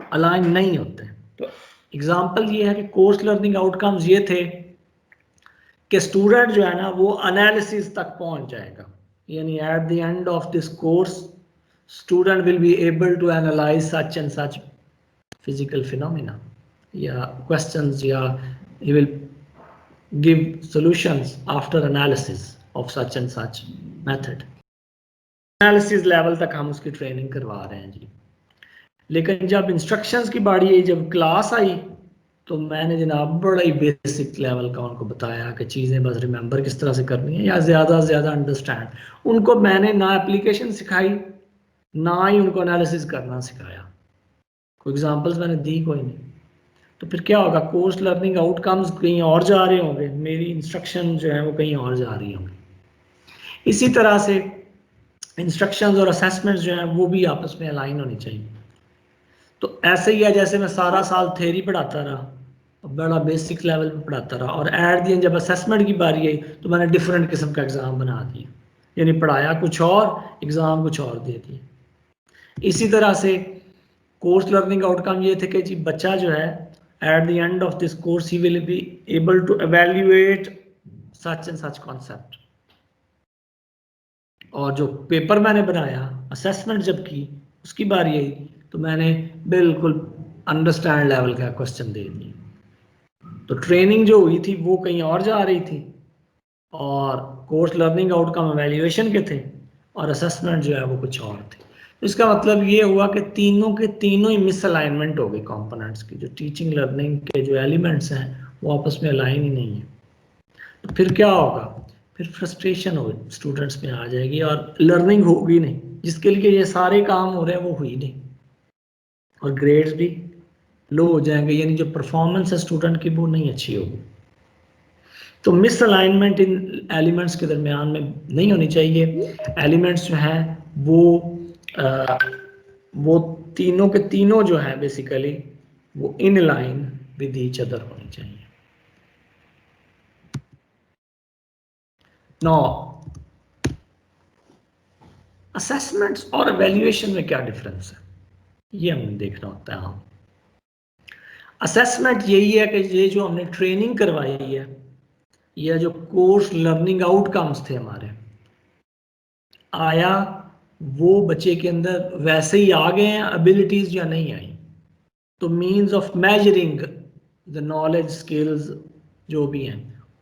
الائن نہیں ہوتے تو ایگزامپل یہ ہے کہ کورس لرننگ آؤٹ کمز یہ تھے کہ اسٹوڈنٹ جو ہے نا وہ انالیسز تک پہنچ جائے گا. یعنی at the end of this course student will be able to analyse such and such physical phenomena یا questions یا he will give solutions after analysis of such and such method. Analysis level تک ہم اس کی training کروا رہے ہیں جی. لیکن جب انسٹرکشنز کی باری آئی, جب کلاس آئی, تو میں نے جناب بڑا ہی بیسک لیول کا ان کو بتایا کہ چیزیں بس ریممبر کس طرح سے کرنی ہے یا زیادہ سے زیادہ انڈرسٹینڈ. ان کو میں نے نہ اپلیکیشن سکھائی نہ ہی ان کو انالیسز کرنا سکھایا. کوئی ایگزامپلس میں نے دی کوئی نہیں. تو پھر کیا ہوگا, کورس لرننگ آؤٹ کمز کہیں اور جا رہے ہوں گے, میری انسٹرکشن جو ہے وہ کہیں اور جا رہی ہوں گی. اسی طرح سے انسٹرکشنز اور اسیسمنٹس جو ہیں وہ بھی آپس میں الائن ہونی چاہیے. تو ایسے ہی ہے جیسے میں سارا سال تھیوری پڑھاتا رہا, بڑا بیسک لیول پہ پڑھاتا رہا, اور ایٹ دی اینڈ جب اسیسمنٹ کی باری آئی تو میں نے ڈفرینٹ قسم کا ایگزام بنا دیا. یعنی پڑھایا کچھ اور, ایگزام کچھ اور دے دیا. اسی طرح سے کورس لرننگ آؤٹ کم یہ تھے کہ جی بچہ جو ہے at the end of this course he will be able to evaluate such and such concept. اور جو پیپر میں نے بنایا, اسیسمنٹ جب کی اس کی باری آئی تو میں نے بالکل انڈرسٹینڈ لیول کا کوشچن دے دیا. تو ٹریننگ جو ہوئی تھی وہ کہیں اور جا رہی تھی, اور کورس لرننگ آؤٹ کم ایویلیویشن کے تھے, اور اسیسمنٹ جو ہے وہ کچھ اور تھے. اس کا مطلب یہ ہوا کہ تینوں کے تینوں ہی مس الائنمنٹ ہو گئی کمپوننٹس کی. جو ٹیچنگ لرننگ کے جو ایلیمنٹس ہیں وہ آپس میں الائن ہی نہیں ہیں. تو پھر کیا ہوگا, پھر فرسٹریشن ہو اسٹوڈنٹس میں آ جائے گی, اور لرننگ ہوگی نہیں. جس کے لیے یہ سارے کام ہو رہے ہیں وہ ہوئی نہیں, اور گریڈز بھی لو ہو جائیں گے. یعنی جو پرفارمنس ہے اسٹوڈنٹ کی وہ نہیں اچھی ہوگی. تو مس الائنمنٹ ان ایلیمنٹس کے درمیان میں نہیں ہونی چاہیے. ایلیمنٹس جو ہیں وہ تینوں کے تینوں جو ہیں بیسیکلی وہ in line with each other ہونی چاہیے. نو اسیسمنٹس اور ایویلیویشن میں کیا ڈفرینس ہے یہ ہمیں دیکھنا ہوتا ہے. اسیسمنٹ یہی ہے کہ یہ جو ہم نے ٹریننگ کروائی ہے یا جو کورس لرننگ آؤٹ کمز تھے ہمارے, آیا وہ بچے کے اندر ویسے ہی آ گئے ہیں ابیلٹیز یا نہیں آئی. تو means of measuring the knowledge skills جو بھی ہیں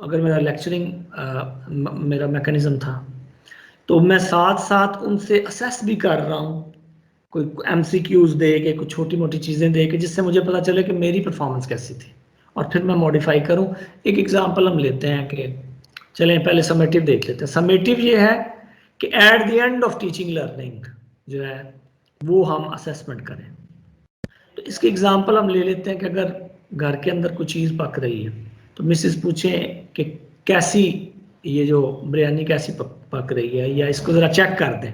اگر میرا لیکچرنگ میرا میکانزم تھا تو میں ساتھ ساتھ ان سے اسیس بھی کر رہا ہوں، کوئی ایم سی کیوز دے کے، کوئی چھوٹی موٹی چیزیں دے کے، جس سے مجھے پتا چلے کہ میری پرفارمنس کیسی تھی، اور پھر میں موڈیفائی کروں. ایک ایگزامپل ہم لیتے ہیں کہ چلیں پہلے سمیٹیو دیکھ لیتے ہیں. سمیٹیو یہ ہے کہ at the end of teaching learning جو ہے وہ ہم اسیسمنٹ کریں. تو اس کی ایگزامپل ہم لے لیتے ہیں کہ اگر گھر کے اندر کوئی چیز پک رہی ہے تو مسز پوچھیں کہ کیسی یہ جو بریانی کیسی پک رہی ہے، یا اس کو ذرا چیک کر دیں.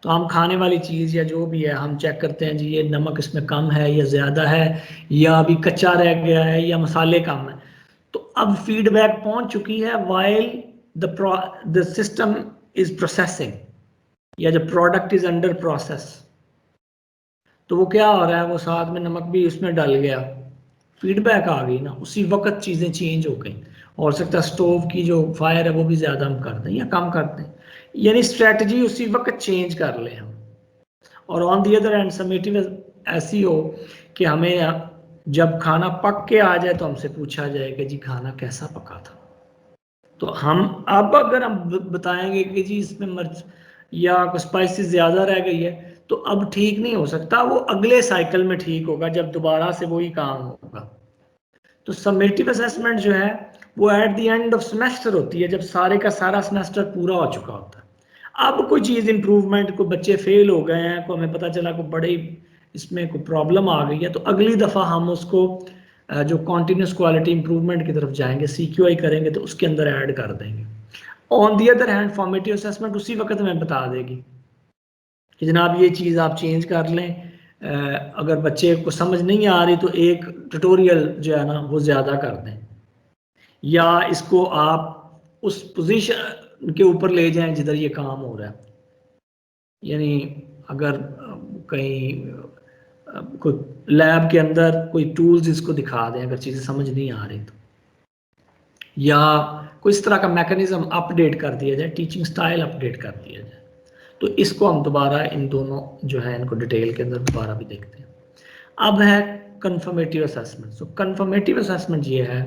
تو ہم کھانے والی چیز یا جو بھی ہے ہم چیک کرتے ہیں جی یہ نمک اس میں کم ہے یا زیادہ ہے، یا ابھی کچا رہ گیا ہے، یا مسالے کم ہیں. تو اب فیڈ بیک پہنچ چکی ہے while the system is processing، یا جو پروڈکٹ از انڈر پروسیس. تو وہ کیا ہو رہا ہے، وہ ساتھ میں نمک بھی اس میں ڈل گیا، فیڈ بیک آ گئی نا، اسی وقت چیزیں چینج ہو گئیں. اور سکتا ہے اسٹوو کی جو فائر ہے وہ بھی زیادہ ہم کر دیں یا کم کر دیں، یعنی اسٹریٹجی اسی وقت چینج کر لیں ہم. اور آن دی ادر ہینڈ سمیٹنگ ایسی ہو کہ ہمیں جب کھانا پک کے آ جائے تو ہم سے پوچھا جائے کہ جی کھانا کیسا پکا تھا. تو ہم اب اگر ہم بتائیں گے کہ جی اس میں مرچ یا اسپائسز زیادہ رہ گئی ہے تو اب ٹھیک نہیں ہو سکتا، وہ اگلے سائیکل میں ٹھیک ہوگا جب دوبارہ سے وہی کام ہوگا. تو سمیٹیو اسیسمنٹ جو ہے وہ at the end of semester ہوتی ہے، جب سارے کا سارا سیمیسٹر پورا ہو چکا ہوتا ہے. اب کوئی چیز امپروومنٹ، کوئی بچے فیل ہو گئے ہیں، کوئی ہمیں پتہ چلا کوئی بڑی اس میں کوئی پرابلم آ گئی ہے، تو اگلی دفعہ ہم اس کو جو کنٹینیوس کوالٹی امپروومنٹ کی طرف جائیں گے، سی کیو آئی کریں گے تو اس کے اندر ایڈ کر دیں گے. On the other hand formative assessment اسی وقت ہمیں بتا دے گی کہ جناب یہ چیز آپ چینج کر لیں. اگر بچے کو سمجھ نہیں آ رہی تو ایک ٹیوٹوریل جو ہے نا وہ زیادہ کر دیں، یا اس کو آپ اس پوزیشن کے اوپر لے جائیں جدھر یہ کام ہو رہا ہے. یعنی اگر کہیں کوئی لیب کے اندر کوئی ٹولز اس کو دکھا دیں اگر چیزیں سمجھ نہیں آ رہی تو، یا کوئی اس طرح کا میکانزم اپ ڈیٹ کر دیا جائے، ٹیچنگ سٹائل اپ ڈیٹ کر دیا جائے. تو اس کو ہم دوبارہ ان دونوں جو ہے ان کو ڈیٹیل کے اندر دوبارہ بھی دیکھتے ہیں. اب ہے کنفرمیٹیو اسیسمنٹ. سو کنفرمیٹیو اسیسمنٹ یہ ہے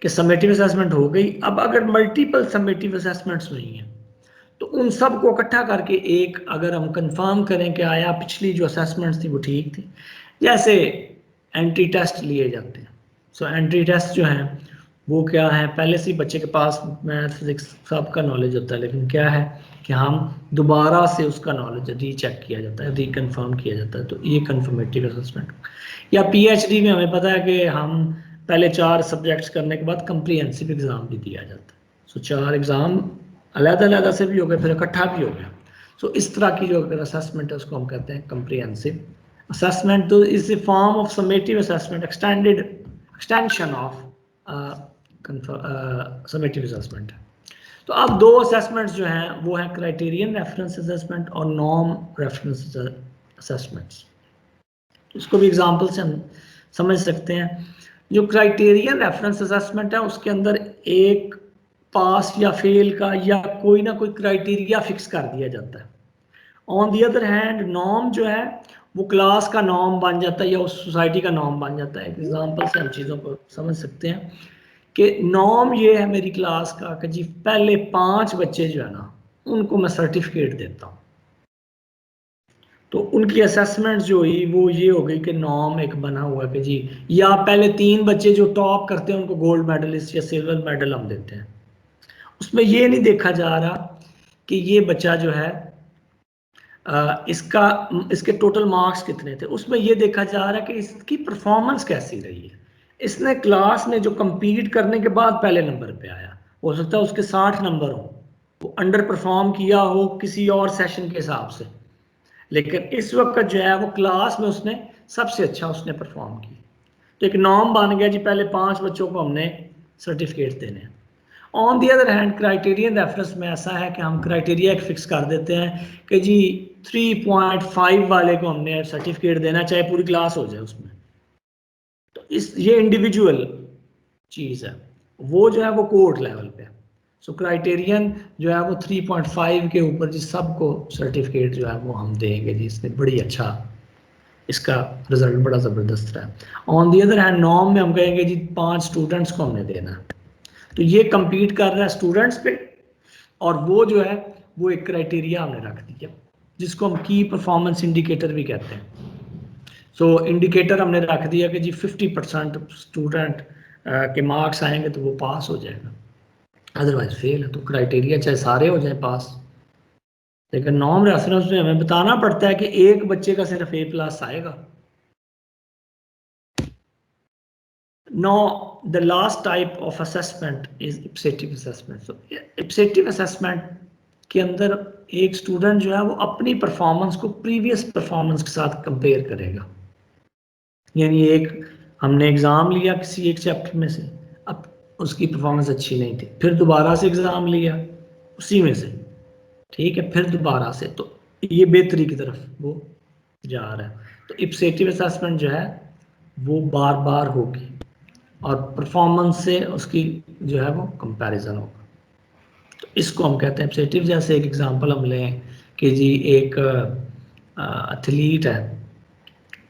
کہ سمیٹیو اسیسمنٹ ہو گئی، اب اگر ملٹیپل سمیٹیو اسیسمنٹس ہوئی ہیں تو ان سب کو اکٹھا کر کے ایک اگر ہم کنفرم کریں کہ آیا پچھلی جو اسیسمنٹس تھی وہ ٹھیک تھی. جیسے انٹری ٹیسٹ لیے جاتے ہیں. سو انٹری ٹیسٹ جو ہیں وہ کیا ہے، پہلے سے بچے کے پاس میتھ فزکس سب کا نالج ہوتا ہے، لیکن کیا ہے کہ ہم دوبارہ سے اس کا نالج ری چیک کیا جاتا ہے، ری کنفرم کیا جاتا ہے. تو یہ کنفرمیٹیو اسیسمنٹ. یا پی ایچ ڈی میں ہمیں پتہ ہے کہ ہم پہلے 4 سبجیکٹس کرنے کے بعد کمپریہنسو ایگزام بھی دیا جاتا ہے. سو 4 ایگزام علیحدہ علیحدہ سے بھی ہو گئے، پھر اکٹھا بھی ہو گیا. سو اس طرح کی جو اسیسمنٹ ہے اس کو ہم کہتے ہیں کمپریہنسو اسیسمنٹ. تو is a form of summative assessment, extension of summative assessment. تو اب 2 اسیسمنٹس جو ہیں وہ ہیں کرائٹیرین ریفرنس اسیسمنٹ اور نارم ریفرنس اسیسمنٹس. اس کو بھی ایگزامپل سے ہم سمجھ سکتے ہیں. جو کرائٹیرین ریفرنس اسیسمنٹ ہے اس کے اندر ایک پاس یا فیل کا یا کوئی نہ کوئی کرائٹیریا فکس کر دیا جاتا ہے. آن دی ادر ہینڈ نارم جو ہے وہ کلاس کا نارم بن جاتا ہے یا اس سوسائٹی کا نارم بن جاتا ہے. ایگزامپل سے ہم چیزوں کو سمجھ سکتے ہیں کہ نارم یہ ہے میری کلاس کا کہ جی پہلے 5 بچے جو ہے نا ان کو میں سرٹیفکیٹ دیتا ہوں. تو ان کی اسیسمنٹ جو ہوئی وہ یہ ہو گئی کہ نارم ایک بنا ہوا کہ جی یا پہلے 3 بچے جو ٹاپ کرتے ہیں ان کو گولڈ میڈلسٹ یا سلور میڈل ہم دیتے ہیں. اس میں یہ نہیں دیکھا جا رہا کہ یہ بچہ جو ہے اس کے ٹوٹل مارکس کتنے تھے، اس میں یہ دیکھا جا رہا ہے کہ اس کی پرفارمنس کیسی رہی ہے. اس نے کلاس میں جو کمپیٹ کرنے کے بعد پہلے نمبر پہ آیا، ہو سکتا ہے اس کے 60 نمبر ہوں، وہ انڈر پرفارم کیا ہو کسی اور سیشن کے حساب سے، لیکن اس وقت جو ہے وہ کلاس میں اس نے سب سے اچھا اس نے پرفارم کی. تو ایک نارم بن گیا جی پہلے 5 بچوں کو ہم نے سرٹیفکیٹ دینے ہیں. On the other hand criterion reference میں ایسا ہے کہ ہم کرائٹیریا ایک فکس کر دیتے ہیں کہ جی 3.5 والے کو ہم نے سرٹیفکیٹ دینا چاہے پوری کلاس ہو جائے اس میں. تو یہ انڈیویجول چیز ہے، وہ جو ہے وہ کوڈ لیول پہ. سو کرائٹیرین جو ہے وہ 3.5 کے اوپر جی سب کو سرٹیفکیٹ جو ہے وہ ہم دیں گے جی اس نے بڑی اچھا اس کا رزلٹ بڑا زبردست رہا ہے۔ آن دی ادر ہینڈ نارم میں ہم کہیں گے جی 5 اسٹوڈنٹس کو ہم نے دینا ہے، تو یہ کمپیٹ کر رہا ہے اسٹوڈنٹس پہ، اور وہ جو ہے وہ ایک کرائٹیریا ہم نے رکھ دیا جس کو ہم کی پرفارمنس انڈیکیٹر بھی کہتے ہیں۔ سو انڈیکیٹر ہم نے رکھ دیا کہ جی 50% اسٹوڈنٹ کے مارکس آئیں گے تو وہ پاس ہو جائے گا، ادروائز فیل ہے۔ تو کرائٹیریا چاہے سارے ہو جائیں پاس، لیکن نارم ریفرنس میں ہمیں بتانا پڑتا ہے کہ ایک بچے کا صرف A+ آئے گا۔ Now the last type of assessment is ipsative assessment. So ipsative assessment کے اندر ایک اسٹوڈنٹ جو ہے وہ اپنی پرفارمنس کو پریویس پرفارمنس کے ساتھ کمپیئر کرے گا، یعنی ایک ہم نے ایگزام لیا کسی ایک چیپٹر میں سے، اب اس کی پرفارمنس اچھی نہیں تھی، پھر دوبارہ سے ایگزام لیا اسی میں سے، ٹھیک ہے، پھر دوبارہ سے، تو یہ بہتری کی طرف وہ جا رہا ہے۔ تو ipsative assessment جو ہے وہ بار بار ہوگی اور پرفارمنس سے اس کی جو ہے وہ کمپیریزن ہوگا، تو اس کو ہم کہتے ہیں ipsative۔ جیسے ایک ایگزامپل ہم لیں کہ جی ایک ایتھلیٹ ہے،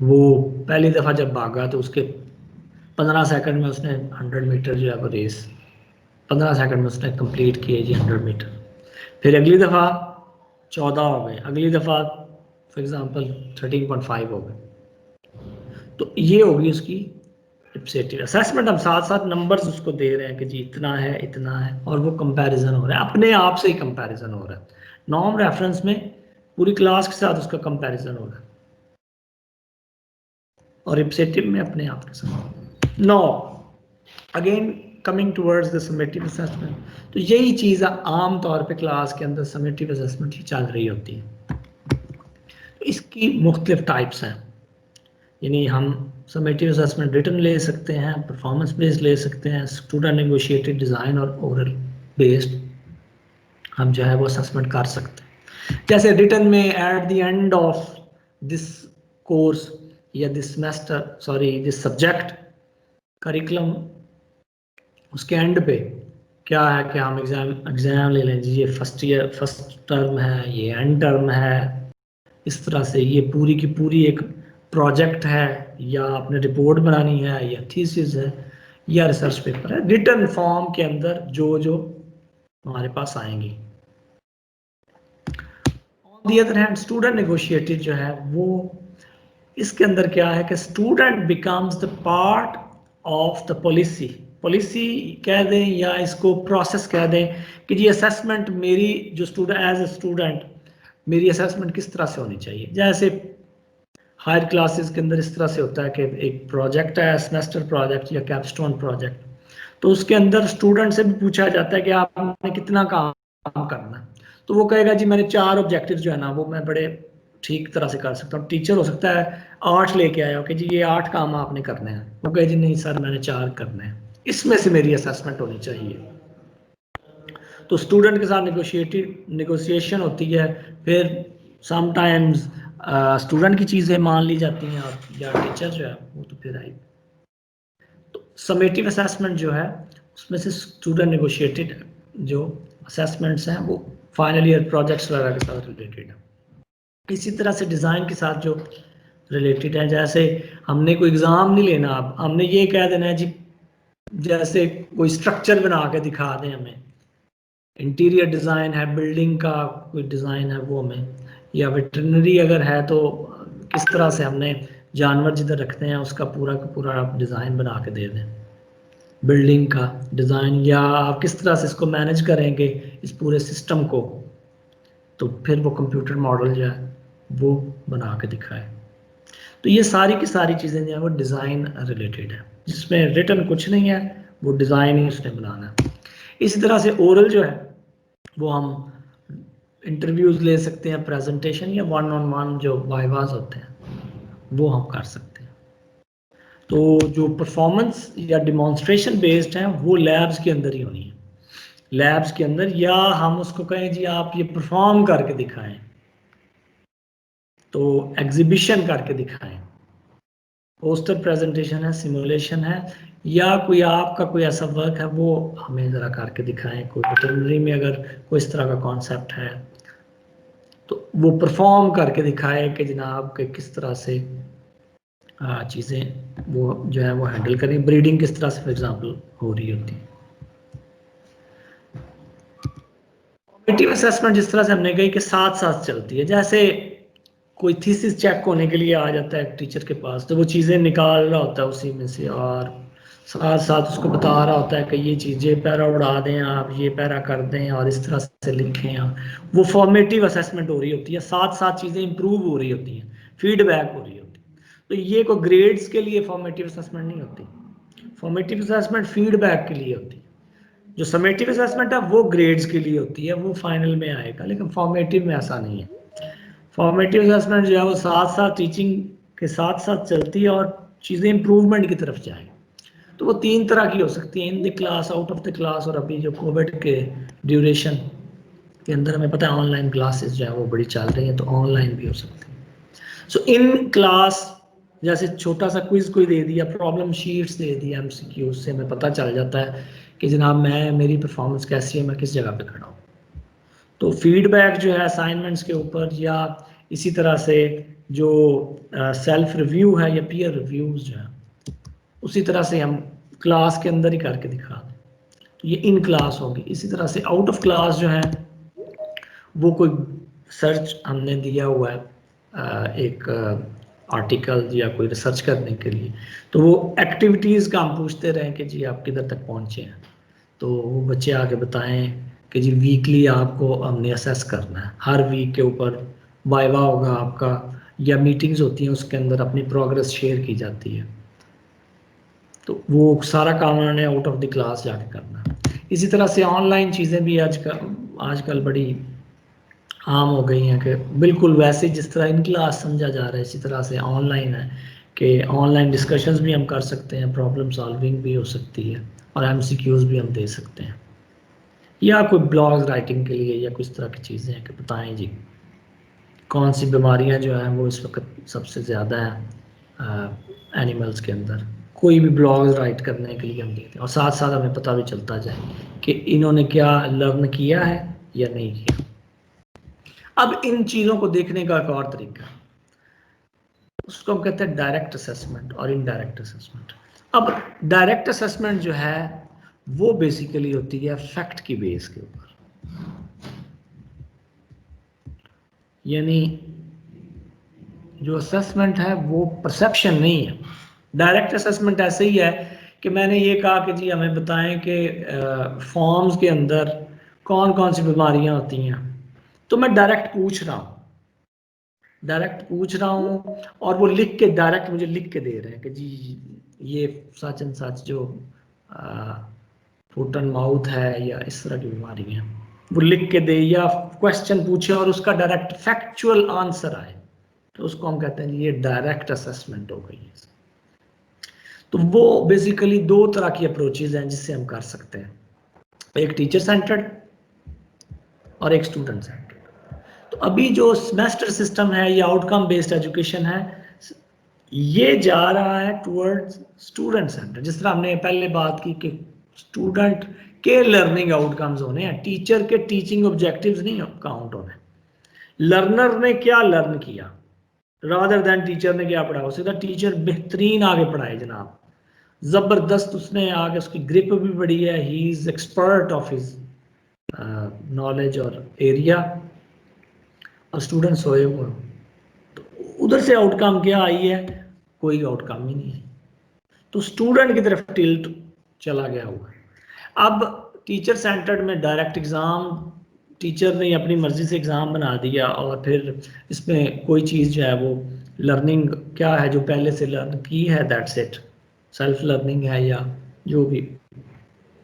وہ پہلی دفعہ جب بھاگا تو اس کے 15 سیکنڈ میں اس نے 100 میٹر جو ہے وہ ریس 15 سیکنڈ میں اس نے کمپلیٹ کیے جی 100 میٹر، پھر اگلی دفعہ 14 ہو گئے، اگلی دفعہ فار ایگزامپل 13.5 ہو گئے، تو یہ ہوگی اس کی ipsative assessment۔ ہم ساتھ ساتھ نمبرز اس کو دے رہے ہیں کہ جی اتنا ہے اتنا ہے، اور وہ کمپیریزن ہو رہا ہے، اپنے آپ سے ہی کمپیریزن ہو رہا ہے، نارم ریفرنس میں پوری کلاس کے ساتھ اس کا کمپیریزن ہو رہا ہے، اور ipsative میں اپنے آپ کے ساتھ۔ Now again coming towards the summative assessment, تو یہی چیز عام طور پہ کلاس کے اندر سمیٹیو اسیسمنٹ ہی چل رہی ہوتی ہے۔ اس کی مختلف ٹائپس ہیں، یعنی ہم سمیٹیو اسیسمنٹ ریٹن لے سکتے ہیں، پرفارمنس بیسڈ لے سکتے ہیں، اسٹوڈنٹ نیگوشیٹڈ ڈیزائن اور اورل بیسڈ ہم جو ہے وہ اسیسمنٹ کر سکتے ہیں۔ جیسے ریٹن میں at the end of this course یا this semester this subject curriculum, اس کے اینڈ پہ کیا ہے کہ ہم ایگزام لے لیں جی، یہ فرسٹ ٹرم ہے، یہ اینڈ ٹرم ہے، اس طرح سے یہ پوری کی پوری ایک پروجیکٹ ہے، یا آپ نے رپورٹ بنانی ہے، یا تھیسس ہے، یا ریسرچ پیپر ہے، ریٹن فارم کے اندر جو ہمارے پاس آئیں گی۔ On the other hand student negotiated جو ہے وہ اس کے اندر کیا ہے کہ student becomes the part of the policy کہہ دیں یا اس کو پروسیس کہہ دیں کہ جی اسیسمنٹ میری جو اسٹوڈنٹ ایز اے اسٹوڈنٹ میری اسیسمنٹ کس طرح سے ہونی چاہیے۔ جیسے ہائر کلاسز کے اندر اس طرح سے ہوتا ہے کہ ایک پروجیکٹ ہے، سیمسٹر پروجیکٹ یا کیپسٹون پروجیکٹ، تو اس کے اندر اسٹوڈنٹ سے بھی پوچھا جاتا ہے کہ آپ نے کتنا کام کرنا ہے، تو وہ کہے گا جی میں نے 4 آبجیکٹیو جو ہے نا وہ میں بڑے ٹھیک طرح سے کر سکتا ہوں۔ ٹیچر ہو سکتا ہے 8 لے کے آیا ہو کہ جی یہ 8 کام آپ نے کرنے ہیں، وہ کہے جی نہیں سر میں نے 4 کرنے ہیں، اس میں سے میری اسیسمنٹ ہونی چاہیے۔ تو اسٹوڈنٹ کے ساتھ نیگوشیشن ہوتی ہے، پھر سم ٹائمز اسٹوڈنٹ کی چیزیں مان لی جاتی ہیں یا ٹیچر جو ہے وہ تو پھر آئی۔ تو سمیٹیو اسیسمنٹ جو ہے اس میں سے اسٹوڈنٹ نیگوشیٹڈ جو اسیسمنٹس ہیں وہ فائنل ایئر پروجیکٹس وغیرہ کے ساتھ ریلیٹڈ ہیں۔ اسی طرح سے ڈیزائن کے ساتھ جو ریلیٹڈ ہے، جیسے ہم نے کوئی ایگزام نہیں لینا، اب ہم نے یہ کہہ دینا ہے جی جیسے کوئی اسٹرکچر بنا کے دکھا دیں، ہمیں انٹیریئر ڈیزائن ہے، بلڈنگ کا کوئی ڈیزائن ہے وہ ہمیں، یا ویٹرنری اگر ہے تو کس طرح سے ہم نے جانور جدھر رکھتے ہیں اس کا پورا ڈیزائن بنا کے دے دیں، بلڈنگ کا ڈیزائن، یا آپ کس طرح سے اس کو مینج کریں گے اس پورے سسٹم کو، تو پھر وہ کمپیوٹر ماڈل جو ہے وہ بنا کے دکھائے۔ تو یہ ساری کی ساری چیزیں جو ہیں وہ ڈیزائن ریلیٹڈ ہے، جس میں ریٹن کچھ نہیں ہے، وہ ڈیزائن ہی اس نے بنانا ہے۔ اسی طرح سے اورل جو ہے وہ ہم انٹرویوز لے سکتے ہیں، پریزنٹیشن یا 1-on-1 جو وائواز ہوتے ہیں وہ ہم کر سکتے ہیں۔ تو جو پرفارمنس یا ڈیمانسٹریشن بیسڈ ہیں وہ لیبس کے اندر ہی ہونی ہے، لیبس کے اندر، یا ہم اس کو کہیں جی آپ یہ پرفارم کر کے دکھائیں، تو ایگزیبیشن کر کے دکھائیں، پوسٹر پریزنٹیشن ہے، سیمولیشن ہے، یا کوئی آپ کا کوئی ایسا ورک ہے وہ ہمیں ذرا کر کے دکھائیں۔ کوئی ویٹرنری میں اگر کوئی اس طرح کا کانسیپٹ ہے تو وہ پرفارم کر کے دکھائے کہ جناب کہ کس طرح سے چیزیں وہ جو ہے وہ ہینڈل کریں. بریڈنگ کس طرح سے فار ایگزامپل ہو رہی ہوتی ہے. فارمیٹیو اسیسمنٹ جس طرح سے ہم نے کہی کہ ساتھ ساتھ چلتی ہے. جیسے کوئی تھیسس چیک ہونے کے لیے آ جاتا ہے ٹیچر کے پاس تو وہ چیزیں نکال رہا ہوتا ہے اسی میں سے اور ساتھ ساتھ اس کو بتا رہا ہوتا ہے کہ یہ چیزیں پیرا اڑا دیں آپ, یہ پیرا کر دیں اور اس طرح سے لکھیں آپ. وہ فارمیٹیو اسیسمنٹ ہو رہی ہوتی ہے, ساتھ ساتھ چیزیں امپروو ہو رہی ہوتی ہیں, فیڈ بیک ہو رہی ہوتی ہے. تو یہ کوئی گریڈز کے لیے فارمیٹیو اسیسمنٹ نہیں ہوتی. فارمیٹیو اسیسمنٹ فیڈ بیک کے لیے ہوتی ہے. جو سمیٹیو اسیسمنٹ ہے وہ گریڈز کے لیے ہوتی ہے, وہ فائنل میں آئے گا, لیکن فارمیٹیو میں ایسا نہیں ہے. فارمیٹیو اسیسمنٹ جو ہے وہ ساتھ ساتھ ٹیچنگ کے ساتھ ساتھ چلتی ہے اور چیزیں امپروومنٹ کی طرف جائیں. تو وہ 3 طرح کی ہو سکتی ہیں, in the class, out of the class, اور ابھی جو کووڈ کے ڈیوریشن کے اندر ہمیں پتہ ہے آن لائن کلاسز جو ہے وہ بڑی چل رہی ہیں تو آن لائن بھی ہو سکتی ہیں. سو ان کلاس جیسے چھوٹا سا کوئز کوئی دے دیا, پرابلم شیٹس دے دیا ایم سی کیو, سے ہمیں پتہ چل جاتا ہے کہ جناب میری پرفارمنس کیسی ہے, میں کس جگہ پہ کھڑا ہوں. تو فیڈ بیک جو ہے اسائنمنٹس کے اوپر یا اسی طرح سے جو سیلف ریویو ہے یا پیئر ریویوز جو ہے اسی طرح سے ہم کلاس کے اندر ہی کر کے دکھا دیں. تو یہ ان کلاس ہوگی. اسی طرح سے آؤٹ آف کلاس جو ہے وہ کوئی سرچ ہم نے دیا ہوا ہے ایک آرٹیکل یا کوئی ریسرچ کرنے کے لیے, تو وہ ایکٹیویٹیز کا ہم پوچھتے رہیں کہ جی آپ کدھر تک پہنچے ہیں. تو وہ بچے آگے بتائیں کہ جی ویکلی آپ کو ہم نے اسیس کرنا ہے, ہر ویک کے اوپر وائوا ہوگا آپ کا یا میٹنگز ہوتی ہیں اس کے اندر اپنی پروگرس شیئر کی جاتی ہے. تو وہ سارا کام انہوں نے آؤٹ آف دی کلاس جا کے کرنا ہے. اسی طرح سے آن لائن چیزیں بھی آج کل بڑی عام ہو گئی ہیں کہ بالکل ویسے جس طرح ان کلاس سمجھا جا رہا ہے اسی طرح سے آن لائن ہے کہ آن لائن ڈسکشنز بھی ہم کر سکتے ہیں, پرابلم سالونگ بھی ہو سکتی ہے اور ایم سی کیوز بھی ہم دے سکتے ہیں. یا کوئی بلاگز رائٹنگ کے لیے یا کچھ طرح کی چیزیں ہیں کہ بتائیں جی کون سی بیماریاں جو ہیں وہ اس وقت سب سے زیادہ ہیں اینیملز کے اندر. کوئی بھی بلاگز رائٹ کرنے کے لیے ہم دیتے ہیں اور ساتھ ساتھ ہمیں پتہ بھی چلتا جائے کہ انہوں نے کیا لرن کیا ہے یا نہیں کیا. اب ان چیزوں کو دیکھنے کا ایک اور طریقہ ہے, اس کو ہم کہتے ہیں ڈائریکٹ اسیسمنٹ اور انڈائریکٹ اسیسمنٹ. اب ڈائریکٹ اسیسمنٹ جو ہے وہ بیسیکلی ہوتی ہے فیکٹ کی بیس کے اوپر, یعنی جو اسیسمنٹ ہے وہ پرسیپشن نہیں ہے. ڈائریکٹ اسیسمنٹ ایسے ہی ہے کہ میں نے یہ کہا کہ جی ہمیں بتائیں کہ فارمز کے اندر کون کون سی بیماریاں ہوتی ہیں, تو میں ڈائریکٹ پوچھ رہا ہوں اور وہ لکھ کے ڈائریکٹ مجھے لکھ کے دے رہے ہیں کہ جی یہ سچ اینڈ سچ جو فوٹ اینڈ ماؤتھ ہے یا اس طرح کی بیماری ہیں وہ لکھ کے دے, یا کوشچن پوچھے اور اس کا ڈائریکٹ فیکچوئل آنسر آئے, تو اس کو ہم کہتے ہیں یہ ڈائریکٹ اسیسمنٹ ہو گئی ہے. تو وہ بیسیکلی 2 طرح کی اپروچز ہیں جس سے ہم کر سکتے ہیں, ایک ٹیچر سینٹرڈ اور ایک اسٹوڈنٹ سینٹرڈ. تو ابھی جو سیمیسٹر سسٹم ہے یا آؤٹ کم بیسڈ ایجوکیشن ہے یہ جا رہا ہے ٹورڈ اسٹوڈنٹ سینٹر. جس طرح ہم نے پہلے بات کی کہ اسٹوڈنٹ کے لرننگ آؤٹ کمز ہونے ہیں, ٹیچر کے ٹیچنگ آبجیکٹیوز نہیں کاؤنٹ ہونے. لرنر نے کیا لرن کیا رادر دین ٹیچر نے کیا پڑھا, اسے ٹیچر بہترین آگے پڑھائے جناب, زبردست, اس نے آگے اس کی گرپ بھی بڑی ہے, he is expert of his knowledge اور ایریا, اور اسٹوڈنٹ سوئے ہوئے. تو ادھر سے آؤٹ کم کیا آئی ہے, کوئی آؤٹ کم ہی نہیں ہے. تو اسٹوڈنٹ کی طرف ٹلٹ چلا گیا ہوا ہے. اب ٹیچر سینٹرڈ میں ڈائریکٹ ایگزام, ٹیچر نے اپنی مرضی سے ایگزام بنا دیا اور پھر اس میں کوئی چیز جو ہے وہ لرننگ کیا ہے جو پہلے سے لرن کی ہے دیٹس اٹ, سیلف لرننگ ہے یا جو بھی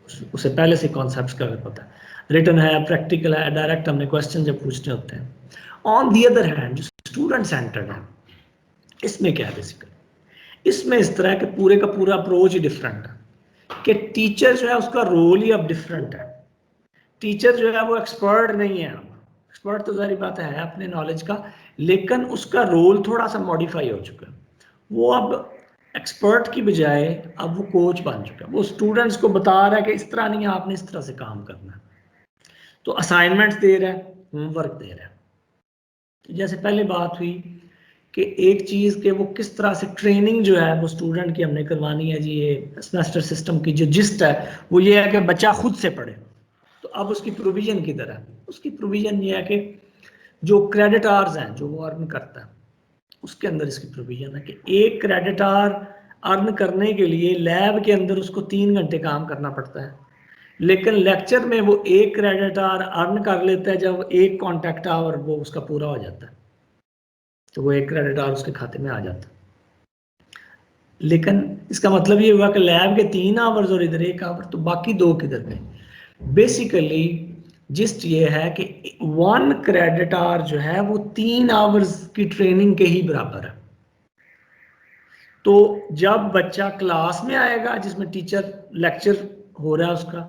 اسے پہلے سے کانسیپٹس کا پتہ ہے, ریٹن ہے, پریکٹیکل ہے, ڈائریکٹ ہم نے کوشچن جب پوچھنے ہوتے ہیں. آن دی ادر ہینڈ جو اسٹوڈنٹ سینٹرڈ ہے اس میں کیا ہے بیسیکلی, اس میں اس طرح کہ پورے کا پورا اپروچ ہی ڈفرینٹ ہے کہ ٹیچر جو ہے اس کا رول ہی اب ڈفرینٹ ہے. ٹیچر جو ہے وہ ایکسپرٹ نہیں ہے, ایکسپرٹ تو ظاہری بات ہے اپنے نالج کا, لیکن اس کا رول تھوڑا سا ماڈیفائی ہو چکا ہے. وہ اب ایکسپرٹ کی بجائے اب وہ کوچ بن چکا ہے, وہ اسٹوڈنٹس کو بتا رہا ہے کہ اس طرح نہیں ہے, آپ نے اس طرح سے کام کرنا ہے. تو اسائنمنٹس دے رہا ہے, ہوم ورک دے رہا ہے. جیسے پہلے بات ہوئی کہ ایک چیز کہ وہ کس طرح سے ٹریننگ جو ہے وہ اسٹوڈنٹ کی ہم نے کروانی ہے جی. یہ سیمسٹر سسٹم کی جو جسٹ ہے وہ یہ ہے کہ بچہ خود سے پڑھے. تو اب اس کی پروویژن کی طرح اس کی پروویژن یہ ہے کہ جو کریڈٹ آرز ہیں جو وہ ارن کرتا ہے اس کے اندر اس کی پروویژن ہے کہ ایک کریڈٹ آر ارن کرنے کے لیے لیب کے اندر اس کو 3 گھنٹے کام کرنا پڑتا ہے, لیکن لیکچر میں وہ ایک کریڈٹ آر ارن کر لیتا ہے جب ایک کانٹیکٹ آور وہ اس کا پورا ہو جاتا ہے تو وہ ایک کریڈٹ آور اس کے کھاتے میں آ جاتا ہے. لیکن اس کا مطلب یہ ہوا کہ لیب کے 3 آورز اور ادھر 1 آور تو باقی 2 کدھر گئے. بیسیکلی جسٹ یہ ہے کہ 1 کریڈٹ آور جو ہے وہ 3 آورز کی ٹریننگ کے ہی برابر ہے. تو جب بچہ کلاس میں آئے گا جس میں ٹیچر لیکچر ہو رہا ہے اس کا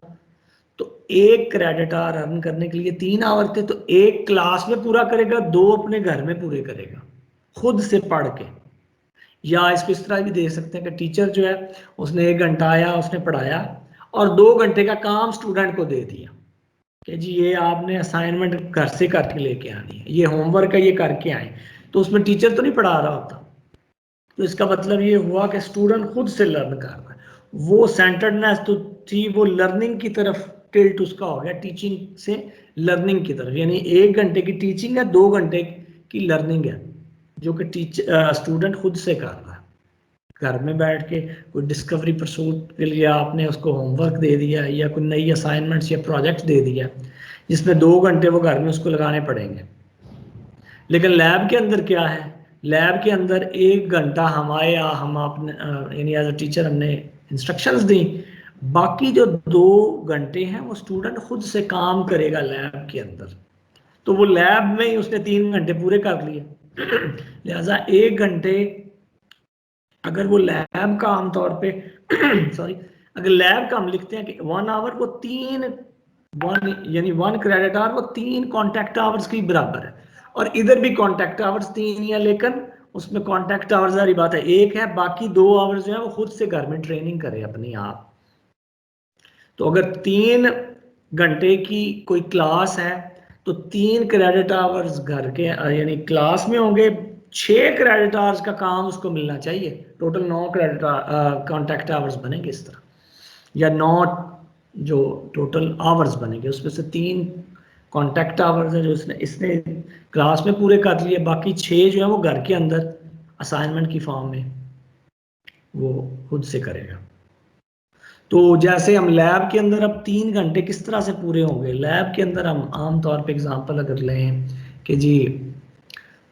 تو 1 کریڈٹ آور ارن کرنے کے لیے 3 آور تھے, تو 1 کلاس میں پورا کرے گا, 2 اپنے گھر میں پورے کرے گا خود سے پڑھ کے. یا اس کو اس طرح بھی دیکھ سکتے ہیں کہ ٹیچر جو ہے اس نے 1 گھنٹہ آیا اس نے پڑھایا اور 2 گھنٹے کا کام اسٹوڈنٹ کو دے دیا کہ جی یہ آپ نے اسائنمنٹ گھر سے کر کے لے کے آنی ہے, یہ ہوم ورک ہے یہ کر کے آئیں. تو اس میں ٹیچر تو نہیں پڑھا رہا ہوتا, تو اس کا مطلب یہ ہوا کہ اسٹوڈنٹ خود سے لرن کر رہا ہے. وہ سینٹرڈنیس تو تھی, وہ لرننگ کی طرف ٹلٹ اس کا ہو گیا, ٹیچنگ سے لرننگ کی طرف. یعنی 1 گھنٹے کی ٹیچنگ ہے, 2 گھنٹے کی لرننگ ہے جو کہ اسٹوڈنٹ خود سے کر رہا ہے. گھر میں بیٹھ کے کوئی ڈسکوری پرسوٹ کے لیے آپ نے اس کو ہوم ورک دے دیا یا کوئی نئی اسائنمنٹس یا پروجیکٹ دے دیا جس میں 2 گھنٹے وہ گھر میں اس کو لگانے پڑیں گے. لیکن لیب کے اندر کیا ہے, لیب کے اندر 1 گھنٹہ ہم اپنے یعنی ایز اے ٹیچر ہم نے انسٹرکشنز دیں, باقی جو 2 گھنٹے ہیں وہ اسٹوڈنٹ خود سے کام کرے گا لیب کے اندر. تو وہ لیب میں ہی اس نے 3 گھنٹے پورے کر لیے. لہذا 1 گھنٹے اگر وہ لیب کا عام طور پہ اگر لیب کا ہم لکھتے ہیں کہ 1 آور وہ 3 یعنی 1 کریڈٹ آور وہ 3 کانٹیکٹ آورز کی برابر ہے, اور ادھر بھی کانٹیکٹ آورز 3 ہی ہیں, لیکن اس میں کانٹیکٹ آورز والی بات ہے 1 ہے, باقی 2 آورز جو ہیں وہ خود سے گھر میں ٹریننگ کرے اپنی آپ. تو اگر 3 گھنٹے کی کوئی کلاس ہے تو 3 کریڈٹ آورز گھر کے یعنی کلاس میں ہوں گے, 6 کریڈٹ آورز کا کام اس کو ملنا چاہیے. ٹوٹل 9 کریڈٹ کانٹیکٹ آورز بنیں گے اس طرح, یا 9 جو ٹوٹل آورز بنیں گے اس میں سے 3 کانٹیکٹ آورز ہیں جو اس نے کلاس میں پورے کر لیے, باقی 6 جو ہیں وہ گھر کے اندر اسائنمنٹ کی فارم میں وہ خود سے کرے گا. تو جیسے ہم لیب کے اندر اب 3 گھنٹے کس طرح سے پورے ہوں گے, لیب کے اندر ہم عام طور پہ اگزامپل اگر لیں کہ جی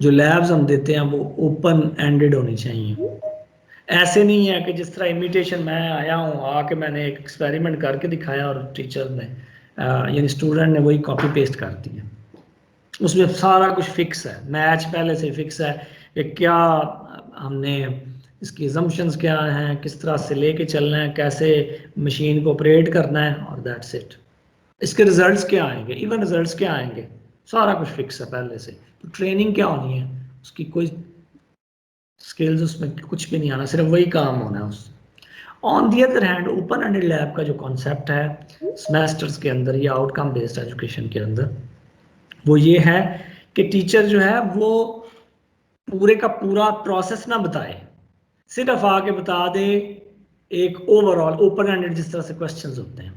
جو لیبز ہم دیتے ہیں وہ اوپن اینڈڈ ہونی چاہیے. ایسے نہیں ہے کہ جس طرح امیٹیشن میں آیا ہوں آ کے میں نے ایک ایکسپیریمنٹ کر کے دکھایا اور ٹیچر نے یعنی اسٹوڈنٹ نے وہی کاپی پیسٹ کر دیا. اس میں سارا کچھ فکس ہے, میچ پہلے سے فکس ہے کہ کیا ہم نے اس کی assumptions کیا ہیں, کس طرح سے لے کے چلنا ہے, کیسے مشین کو آپریٹ کرنا ہے, اور دیٹس اٹ. اس کے ریزلٹس کیا آئیں گے, ایون ریزلٹس کیا آئیں گے, سارا کچھ فکس ہے پہلے سے. تو ٹریننگ کیا ہونی ہے, اس کی کوئی اسکلز اس میں کچھ بھی نہیں آنا, صرف وہی کام ہونا ہے اس. On the other hand open ended lab کا جو کانسیپٹ ہے سیمیسٹرز کے اندر یا آؤٹ کم بیسڈ ایجوکیشن کے اندر, وہ یہ ہے کہ ٹیچر جو ہے وہ پورے کا پورا پروسیس نہ بتائے, صرف آ کے بتا دے ایک اوور آل اوپن اینڈڈ جس طرح سے کوشچنز ہوتے ہیں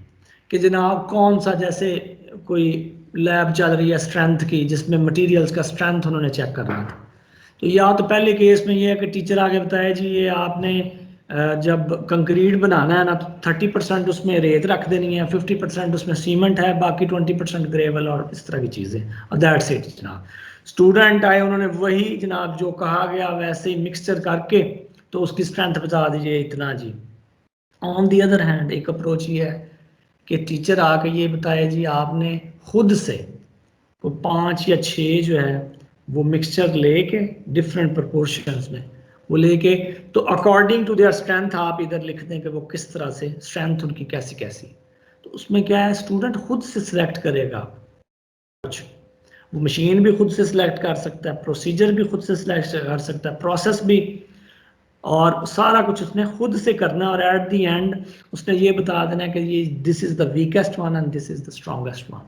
کہ جناب کون سا, جیسے کوئی لیب چل رہی ہے اسٹرینتھ کی جس میں مٹیریلز کا اسٹرینتھ انہوں نے چیک کرنا تھا, تو یا تو پہلے کیس میں یہ ہے کہ ٹیچر آگے بتایا جی یہ آپ نے جب کنکریٹ بنانا ہے نا تو 30% اس میں ریت رکھ دینی ہے, 50% اس میں سیمنٹ ہے, باقی 20% گریول اور اس طرح کی چیزیں, اور دیٹس اٹ. جناب اسٹوڈنٹ آئے انہوں نے وہی جناب جو کہا گیا ویسے ہی مکسچر کر کے تو اس کی اسٹرینتھ بتا دیجیے اتنا جی. آن دی ادر ہینڈ ایک اپروچ یہ ہے کہ ٹیچر آ کے یہ بتائے جی آپ نے خود سے وہ 5 یا 6 جو ہے وہ مکسچر لے کے ڈفرینٹ پرپورشنز میں وہ لے کے, تو اکارڈنگ ٹو دیئر اسٹرینتھ آپ ادھر لکھ دیں کہ وہ کس طرح سے اسٹرینتھ ان کی کیسی کیسی. تو اس میں کیا ہے اسٹوڈنٹ خود سے سلیکٹ کرے گا, وہ مشین بھی خود سے سلیکٹ کر سکتا ہے, پروسیجر بھی خود سے سلیکٹ کر سکتا ہے, پروسیس بھی, اور سارا کچھ اس نے خود سے کرنا ہے. اور ایٹ دی اینڈ اس نے یہ بتا دینا کہ یہ this is the weakest one and this is the strongest one.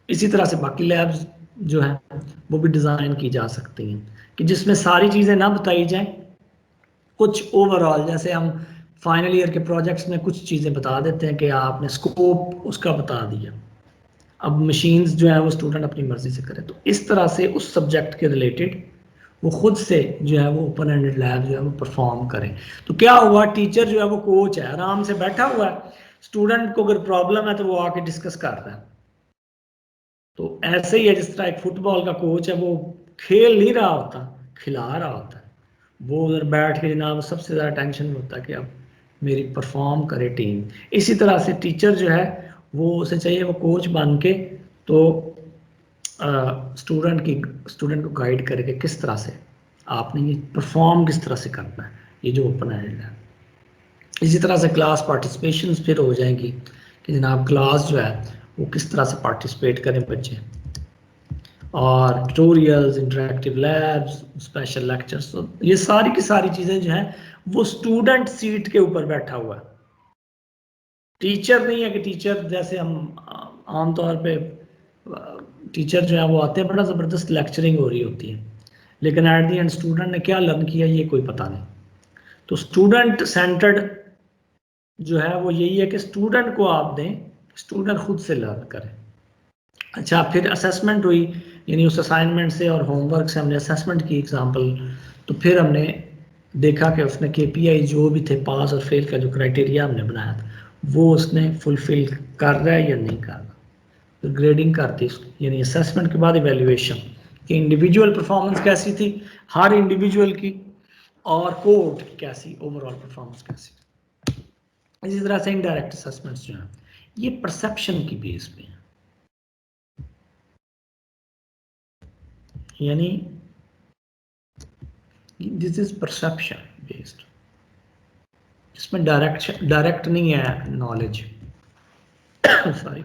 اسی طرح سے باقی لیبز جو ہے وہ بھی ڈیزائن کی جا سکتی ہیں کہ جس میں ساری چیزیں نہ بتائی جائیں، کچھ اوور آل، جیسے ہم فائنل ایئر کے پروجیکٹس میں کچھ چیزیں بتا دیتے ہیں کہ آپ نے اسکوپ اس کا بتا دیا، اب مشینز جو ہے وہ اسٹوڈنٹ اپنی مرضی سے کرے. تو اس طرح سے اس سبجیکٹ کے ریلیٹڈ وہ خود سے جو ہے وہ اوپن ہینڈڈ لیب جو ہے وہ پرفارم کریں. تو کیا ہوا، ٹیچر جو ہے وہ کوچ ہے، آرام سے بیٹھا ہوا ہے، اسٹوڈنٹ کو اگر پرابلم ہے تو وہ آ کے ڈسکس کر رہا ہے. تو ایسے ہی ہے جس طرح ایک فٹ بال کا کوچ ہے، وہ کھیل نہیں رہا ہوتا، کھلا رہا ہوتا ہے. وہ ادھر بیٹھ کے جناب سب سے زیادہ ٹینشن میں ہوتا ہے کہ اب میری پرفارم کرے ٹیم. اسی طرح سے ٹیچر جو ہے وہ اسے چاہیے وہ کوچ بن کے تو اسٹوڈنٹ کو گائیڈ کرے کہ کس طرح سے آپ نے یہ پرفارم کس طرح سے کرنا ہے، یہ جو اوپن ہینڈ ہے. اسی طرح سے کلاس پارٹیسپیشنز پھر ہو جائیں گی کہ جناب کلاس جو ہے وہ کس طرح سے پارٹیسپیٹ کریں بچے، اور tutorials, interactive labs, special lectures. یہ ساری کی ساری چیزیں جو ہیں وہ اسٹوڈنٹ سیٹ کے اوپر بیٹھا ہوا ہے، ٹیچر نہیں ہے. کہ ٹیچر جیسے ہم عام طور پہ ٹیچر جو ہے وہ آتے ہیں، بڑا زبردست لیکچرنگ ہو رہی ہوتی ہے، لیکن ایٹ دی اینڈ اسٹوڈنٹ نے کیا لرن کیا یہ کوئی پتہ نہیں. تو اسٹوڈنٹ سینٹرڈ جو ہے وہ یہی ہے کہ اسٹوڈنٹ کو آپ دیں، اسٹوڈنٹ خود سے لرن کرے. اچھا، پھر اسیسمنٹ ہوئی، یعنی اس اسائنمنٹ سے اور ہوم ورک سے ہم نے اسیسمنٹ کی ایگزامپل. تو پھر ہم نے دیکھا کہ اس نے کے پی آئی جو بھی تھے پاس اور فیل کا جو کرائٹیریا ہم نے بنایا تھا وہ اس نے فلفل کر رہا ہے یا نہیں کر رہا. تو گریڈنگ کرتی، یعنی اسیسمنٹ کے بعد ایویلیویشن کہ انڈیویجول پرفارمنس کیسی تھی ہر انڈیویجول کی، اور کوڈ کی کیسی اوور آل پرفارمنس کیسی. اسی طرح سے انڈائریکٹ اسیسمنٹس جو ہیں یہ پرسیپشن کی بیس پہ ہیں، یعنی دس از پرسیپشن بیسڈ، اس میں ڈائریکٹ نہیں ہے نالج. سوری.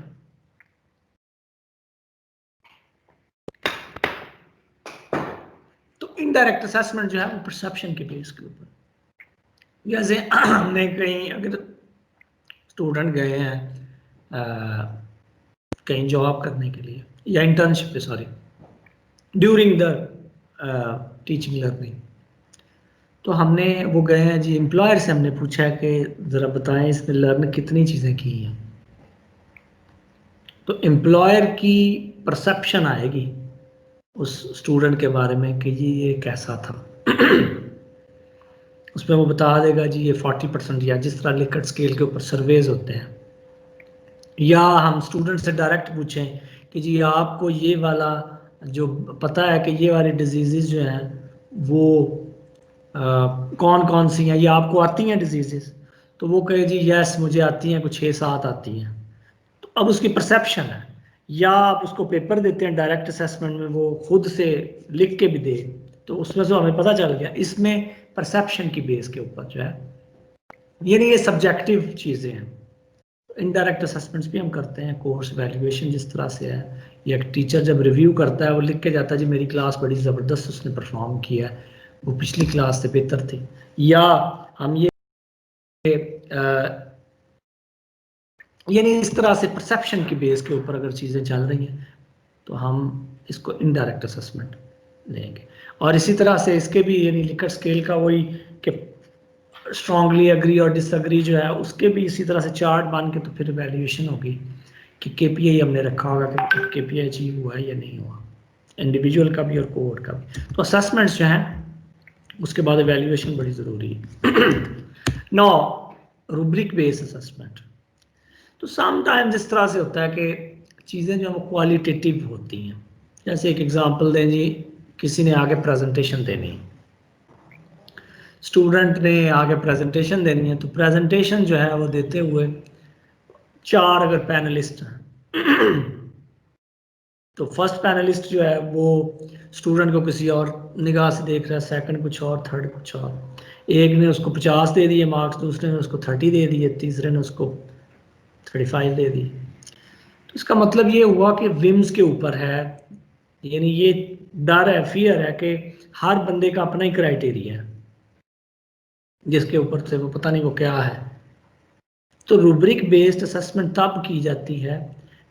تو انڈائریکٹ اسیسمنٹ جو ہے وہ پرسیپشن کے بیس کے اوپر، جیسے ہم نے کہیں اگر اسٹوڈنٹ گئے ہیں کہیں جاب کرنے کے لیے یا انٹرنشپ پہ، sorry, during the teaching learning, تو ہم نے وہ گئے ہیں جی امپلائر سے ہم نے پوچھا ہے کہ ذرا بتائیں اس نے لرن کتنی چیزیں کی ہیں. تو امپلائر کی پرسیپشن آئے گی اس اسٹوڈنٹ کے بارے میں کہ جی یہ کیسا تھا. اس میں وہ بتا دے گا جی یہ 40%، یا جس طرح لکٹ اسکیل کے اوپر سرویز ہوتے ہیں. یا ہم اسٹوڈنٹ سے ڈائریکٹ پوچھیں کہ جی آپ کو یہ والا جو پتہ ہے کہ یہ والی ڈیزیزز جو ہیں وہ کون کون سی ہیں، یہ آپ کو آتی ہیں ڈیزیزز، تو وہ کہے جی یس مجھے آتی ہیں، کچھ 6-7 آتی ہیں. تو اب اس کی پرسیپشن ہے. یا آپ اس کو پیپر دیتے ہیں ڈائریکٹ اسیسمنٹ میں، وہ خود سے لکھ کے بھی دے، تو اس میں سے ہمیں پتہ چل گیا. اس میں پرسیپشن کی بیس کے اوپر جو ہے، یعنی یہ سبجیکٹیو چیزیں ہیں. انڈائریکٹ اسسمنٹس بھی ہم کرتے ہیں، کورس ویلیویشن جس طرح سے ہے، یا ٹیچر جب ریویو کرتا ہے وہ لکھ کے جاتا ہے جی میری کلاس بڑی زبردست اس نے پرفارم کیا ہے، وہ پچھلی کلاس سے بہتر تھی. یا ہم یہ یعنی اس طرح سے پرسیپشن کی بیس کے اوپر اگر چیزیں چل رہی ہیں تو ہم اس کو انڈائریکٹ اسسمنٹ لیں گے. اور اسی طرح سے اس کے بھی یعنی لکٹ اسکیل کا وہی کہ اسٹرانگلی اگری اور ڈس اگری جو ہے اس کے بھی اسی طرح سے چارٹ بن کے تو پھر ایویلیویشن ہوگی کہ کے پی آئی ہم نے رکھا ہوگا کہ کے پی آئی اچیو ہوا ہے یا نہیں ہوا، انڈیویجول کا بھی اور کوڈ کا بھی. تو اسسمنٹس جو ہیں اس کے بعد ایویلیویشن بڑی ضروری ہے. نو روبرک بیس اسسمنٹ، تو سم ٹائم اس طرح سے ہوتا ہے کہ چیزیں جو ہیں وہ کوالیٹیٹیو ہوتی ہیں. جیسے ایک ایگزامپل دیں جی، کسی نے آگے پریزنٹیشن دینی، اسٹوڈنٹ نے آگے پریزنٹیشن دینی ہے، تو پریزنٹیشن جو ہے وہ دیتے ہوئے 4 اگر پینلسٹ ہیں تو فرسٹ پینلسٹ جو ہے وہ اسٹوڈنٹ کو کسی اور نگاہ سے دیکھ رہا ہے، سیکنڈ کچھ اور، تھرڈ کچھ اور. ایک نے اس کو 50 دے دیے مارکس، دوسرے نے اس کو 30 دے دیے، تیسرے نے اس کو 35 دے دی. تو اس کا مطلب یہ ہوا کہ ومز کے اوپر ہے، یعنی یہ ڈر ہے، فیئر ہے کہ ہر بندے کا اپنا ہی کرائٹیریا ہے جس کے اوپر سے وہ پتہ نہیں وہ کیا ہے. تو روبرک بیسڈ اسسمنٹ تب کی جاتی ہے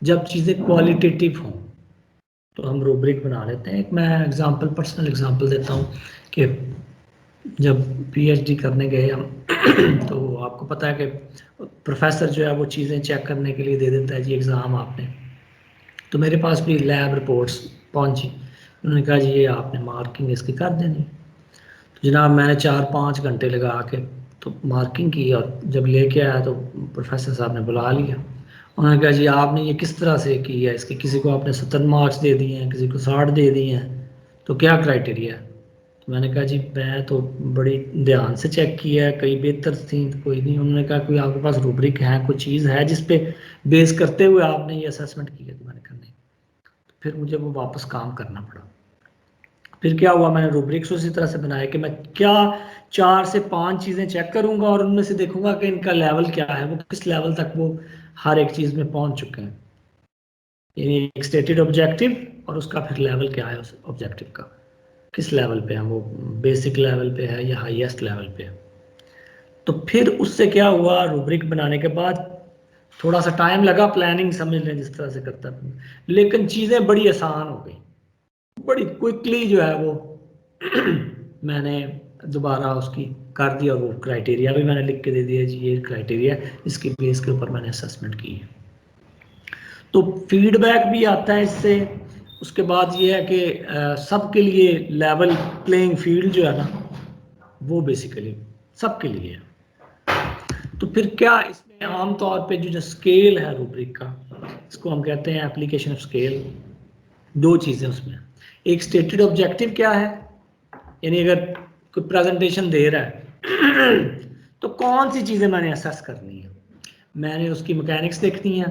جب چیزیں کوالٹیٹیو ہوں. تو ہم روبرک بنا لیتے ہیں. ایک میں ایگزامپل پرسنل ایگزامپل دیتا ہوں کہ جب پی ایچ ڈی کرنے گئے ہم تو آپ کو پتہ ہے کہ پروفیسر جو ہے وہ چیزیں چیک کرنے کے لیے دے دیتا ہے جی ایگزام آپ نے. تو میرے پاس بھی لیب رپورٹس پہنچی. انہوں نے کہا جی یہ آپ نے مارکنگ اس کی کر دینی. تو جناب میں نے 4-5 گھنٹے لگا کے تو مارکنگ کی, اور جب لے کے آیا تو پروفیسر صاحب نے بلا لیا. انہوں نے کہا جی آپ نے یہ کس طرح سے کی ہے, اس کے کسی کو آپ نے 70 مارکس دے دیے ہیں, کسی کو 60 دے دیے ہیں, تو کیا کرائٹیریا ہے. تو میں نے کہا جی میں تو بڑی دھیان سے چیک کیا ہے, کئی بہتر تھیں کوئی نہیں. انہوں نے کہا کوئی آپ کے پاس روبرک ہے, کوئی چیز ہے جس پہ بیس کرتے ہوئے آپ نے یہ اسیسمنٹ کی ہے. تو میں نے کہا نہیں. پھر مجھے وہ واپس کام کرنا پڑا. پھر کیا ہوا, میں نے روبرکس اسی طرح سے بنایا کہ میں کیا 4 سے 5 چیزیں چیک کروں گا اور ان میں سے دیکھوں گا کہ ان کا لیول کیا ہے, وہ کس لیول تک وہ ہر ایک چیز میں پہنچ چکے ہیں. یعنی ایک اسٹیٹڈ آبجیکٹو اور اس کا پھر لیول کیا ہے اس آبجیکٹو کا, کس لیول پہ ہے, وہ بیسک لیول پہ ہے یا ہائیسٹ لیول پہ ہے. تو پھر اس سے کیا ہوا, روبرک بنانے کے بعد تھوڑا سا ٹائم لگا, پلاننگ سمجھ لیں جس طرح سے کرتا ہے, لیکن چیزیں بڑی آسان ہو گئی, بڑی کوئکلی جو ہے وہ میں نے دوبارہ اس کی کر دیا. وہ کرائٹیریا بھی میں نے لکھ کے دے دیا جی یہ کرائٹیریا, اس کی بیس کے اوپر میں نے اسسمنٹ کی ہے. تو فیڈ بیک بھی آتا ہے اس سے. اس کے بعد یہ ہے کہ سب کے لیے لیول پلینگ فیلڈ جو ہے نا وہ بیسیکلی سب کے لیے ہے. تو پھر کیا اس میں عام طور پہ جو اسکیل ہے روبرک کا, اس کو ہم کہتے ہیں اپلیکیشن آف اسکیل. 2 چیزیں اس میں, ایک اسٹیٹڈ آبجیکٹو کیا ہے, یعنی اگر کوئی پریزنٹیشن دے رہا ہے تو کون سی چیزیں میں نے اسیس کرنی ہے. میں نے اس کی میکینکس دیکھنی ہے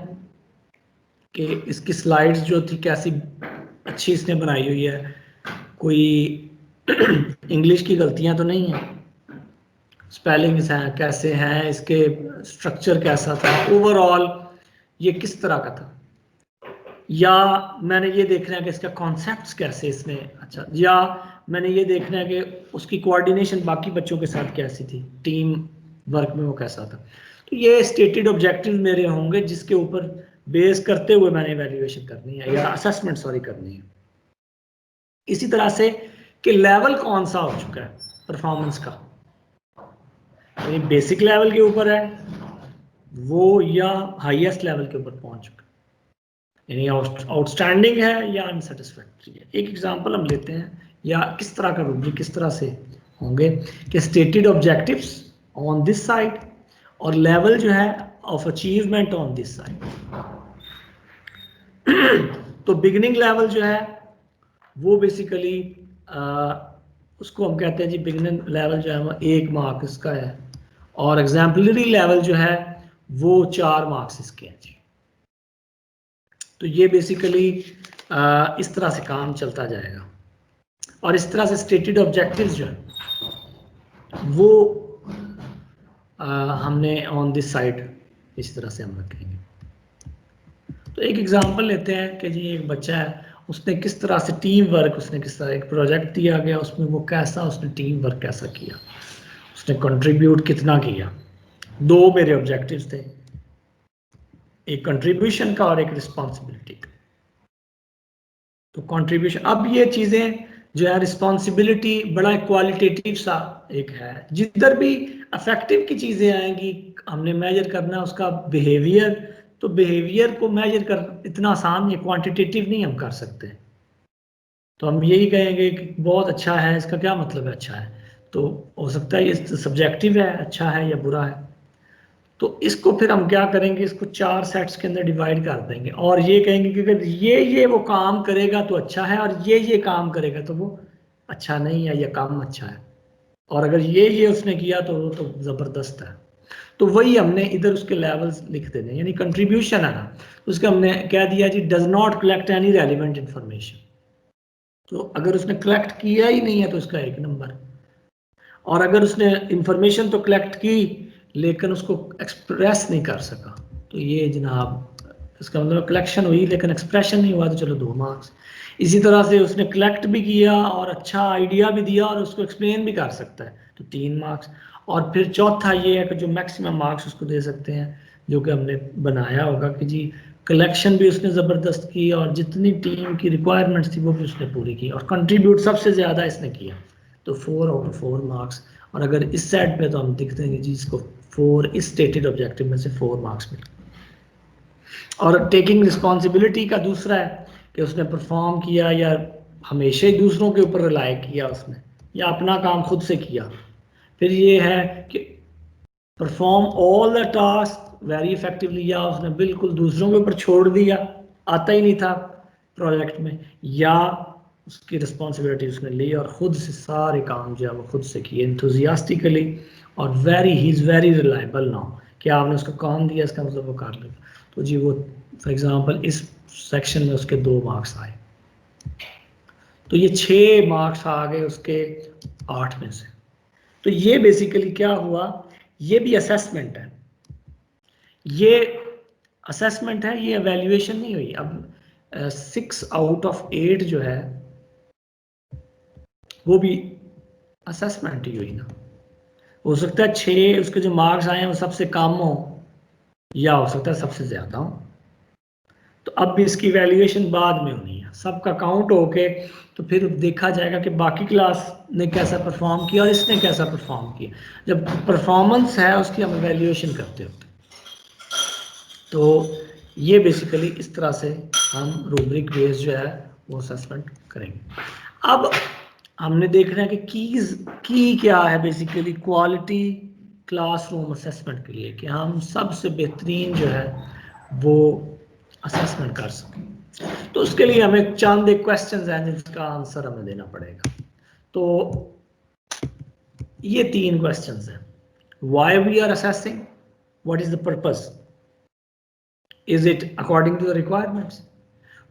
کہ اس کی سلائڈز جو تھی کیسی اچھی اس نے بنائی ہوئی ہے, کوئی انگلش کی غلطیاں تو نہیں ہیں, اسپیلنگز ہیں کیسے ہیں, اس کے اسٹرکچر کیسا تھا, اوور آل یہ کس طرح کا تھا. یا میں نے یہ دیکھنا ہے کہ اس کا کانسیپٹس کیسے اس نے اچھا, یا میں نے یہ دیکھنا ہے کہ اس کی کوآرڈینیشن باقی بچوں کے ساتھ کیسی تھی, ٹیم ورک میں وہ کیسا تھا. تو یہ اسٹیٹڈ آبجیکٹیو میرے ہوں گے جس کے اوپر بیس کرتے ہوئے میں نے ایویلیویشن کرنی ہے یا اسسمنٹ کرنی ہے. اسی طرح سے کہ لیول کون سا ہو چکا ہے پرفارمنس کا, یعنی بیسک لیول کے اوپر ہے وہ یا ہائیسٹ لیول کے اوپر پہنچ چکا ہے, یعنی آؤٹ اسٹینڈنگ ہے یا انسیٹسفیکٹری ہے. ایک ایگزامپل ہم لیتے ہیں یا کس طرح کا روبرک کس طرح سے ہوں گے کہ stated objectives on this side اور لیول جو ہے of achievement on this side. تو بگننگ لیول جو ہے وہ بیسیکلی اس کو ہم کہتے ہیں جی بگننگ لیول جو ہے وہ 1 مارک اس کا ہے, اور ایگزامپلری لیول جو ہے وہ 4 مارکس اس کے ہیں جی. تو یہ بیسیکلی اس طرح سے کام چلتا جائے گا, اور اس طرح سے اسٹیٹڈ آبجیکٹیوز جو ہیں وہ ہم نے آن دس سائڈ اس طرح سے ہم رکھیں گے. تو ایک ایگزامپل لیتے ہیں کہ جی ایک بچہ ہے, اس نے کس طرح سے ٹیم ورک, اس نے کس طرح ایک پروجیکٹ دیا گیا, اس میں وہ کیسا اس نے ٹیم ورک کیسا کیا, اس نے کنٹریبیوٹ کتنا کیا. 2 میرے آبجیکٹیوز تھے, ایک کنٹریبیوشن کا اور ایک رسپانسبلٹی کا. تو کنٹریبیوشن, اب یہ چیزیں جو ہے رسپانسبلٹی بڑا کوالٹیٹیو سا ایک ہے, جدھر بھی افیکٹو کی چیزیں آئیں گی ہم نے میجر کرنا اس کا بیہیویئر. تو بیہیویئر کو میجر کر اتنا آسان نہیں, کوانٹیٹیو نہیں ہم کر سکتے. تو ہم یہی کہیں گے کہ بہت اچھا ہے, اس کا کیا مطلب ہے اچھا ہے, تو ہو سکتا ہے یہ سبجیکٹیو ہے اچھا ہے یا برا ہے. تو اس کو پھر ہم کیا کریں گے, اس کو 4 سیٹس کے اندر ڈیوائڈ کر دیں گے اور یہ کہیں گے کہ اگر یہ وہ کام کرے گا تو اچھا ہے, اور یہ کام کرے گا تو وہ اچھا نہیں ہے یا کم اچھا ہے, اور اگر یہ اس نے کیا تو وہ تو زبردست ہے. تو وہی ہم نے ادھر اس کے لیولز لکھ دینے, یعنی کنٹریبیوشن ہے نا, اس کا ہم نے کہہ دیا جی does not collect any relevant information. تو اگر اس نے کلیکٹ کیا ہی نہیں ہے تو اس کا 1 نمبر, اور اگر اس نے انفارمیشن تو کلیکٹ کی لیکن اس کو ایکسپریس نہیں کر سکا تو یہ جناب اس کا مطلب کلیکشن ہوئی لیکن ایکسپریشن نہیں ہوا تو چلو 2 مارکس. اسی طرح سے اس نے کلیکٹ بھی کیا اور اچھا آئیڈیا بھی دیا اور اس کو ایکسپلین بھی کر سکتا ہے تو 3 مارکس. اور پھر چوتھا یہ ہے کہ جو میکسیمم مارکس اس کو دے سکتے ہیں جو کہ ہم نے بنایا ہوگا کہ جی کلیکشن بھی اس نے زبردست کی اور جتنی ٹیم کی ریکوائرمنٹس تھی وہ بھی اس نے پوری کی اور کنٹریبیوٹ سب سے زیادہ اس نے کیا. تو 4 آؤٹ آف 4 مارکس. اور اگر اس سائڈ پہ تو ہم دکھتے ہیں کہ جی اس کو 4 اس اسٹیٹڈ آبجیکٹیو میں سے 4 مارکس ملے. اور ٹیکنگ رسپانسبلٹی کا دوسرا ہے کہ اس نے پرفارم کیا یا ہمیشہ ہی دوسروں کے اوپر ریلائی کیا اس نے یا اپنا کام خود سے کیا. پھر یہ ہے کہ perform all the task very effectively یا اس نے بالکل دوسروں کے اوپر چھوڑ دیا آتا ہی نہیں تھا پروجیکٹ میں یا اس کی رسپانسبلٹی اس نے لی اور خود سے سارے کام جو ہے وہ خود سے کیے انتھوزیاسٹیکلی اور he is very reliable now کہ آپ نے اس کو کام دیا اس کا مطلب وہ کر لے. تو جی وہ فار ایگزامپل اس سیکشن میں اس کے 2 مارکس آئے. تو یہ 6 مارکس آ گئے اس کے 8 میں سے. تو یہ بیسیکلی کیا ہوا, یہ بھی اسیسمنٹ ہے, یہ اسیسمنٹ ہے, یہ ایویلیویشن نہیں ہوئی. اب 6 آؤٹ آف 8 جو ہے وہ بھی اسیسمنٹ ہی ہوئی نا. ہو سکتا ہے 6 اس کے جو مارکس آئے ہیں وہ سب سے کم ہو یا ہو سکتا ہے سب سے زیادہ ہو. تو اب بھی اس کی ایویلیویشن بعد میں ہونی ہے, سب کا کاؤنٹ ہو کے تو پھر دیکھا جائے گا کہ باقی کلاس نے کیسا پرفارم کیا اور اس نے کیسا پرفارم کیا. جب پرفارمنس ہے اس کی ہم ایویلیویشن کرتے ہوتے. تو یہ بیسیکلی اس طرح سے ہم روبرک بیس جو ہے وہ اسسمنٹ کریں گے. اب ہم نے دیکھنا ہے کہ کی کیا ہے basically quality class room assessment کے لیے کہ ہم سب سے بہترین جو ہے وہ اسسمنٹ کر سکیں. تو اس کے لیے ہمیں چند ایک کوشچنز ہیں جس کا آنسر ہمیں دینا پڑے گا. تو یہ 3 کوشچنز ہیں. Why we are assessing, what is the purpose, is it according to the requirements,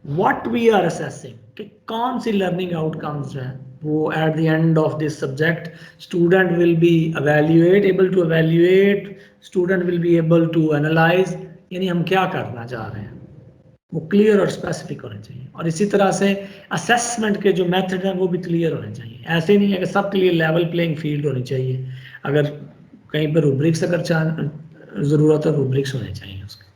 what we are assessing کہ کون سی لرننگ آؤٹ کمز جو ہیں وہ at the end of this subject student will be able to evaluate, student will be able to analyse, یعنی ہم کیا کرنا چاہ رہے ہیں وہ کلیئر اور اسپیسیفک ہونے چاہیے. اور اسی طرح سے اسیسمنٹ کے جو میتھڈ ہیں وہ بھی کلیئر ہونے چاہیے. ایسے نہیں ہے کہ سب کے لیے لیول پلینگ فیلڈ ہونی چاہیے. اگر کہیں پہ روبرکس اگر ضرورت ہے روبرکس ہونے چاہیے, اس کے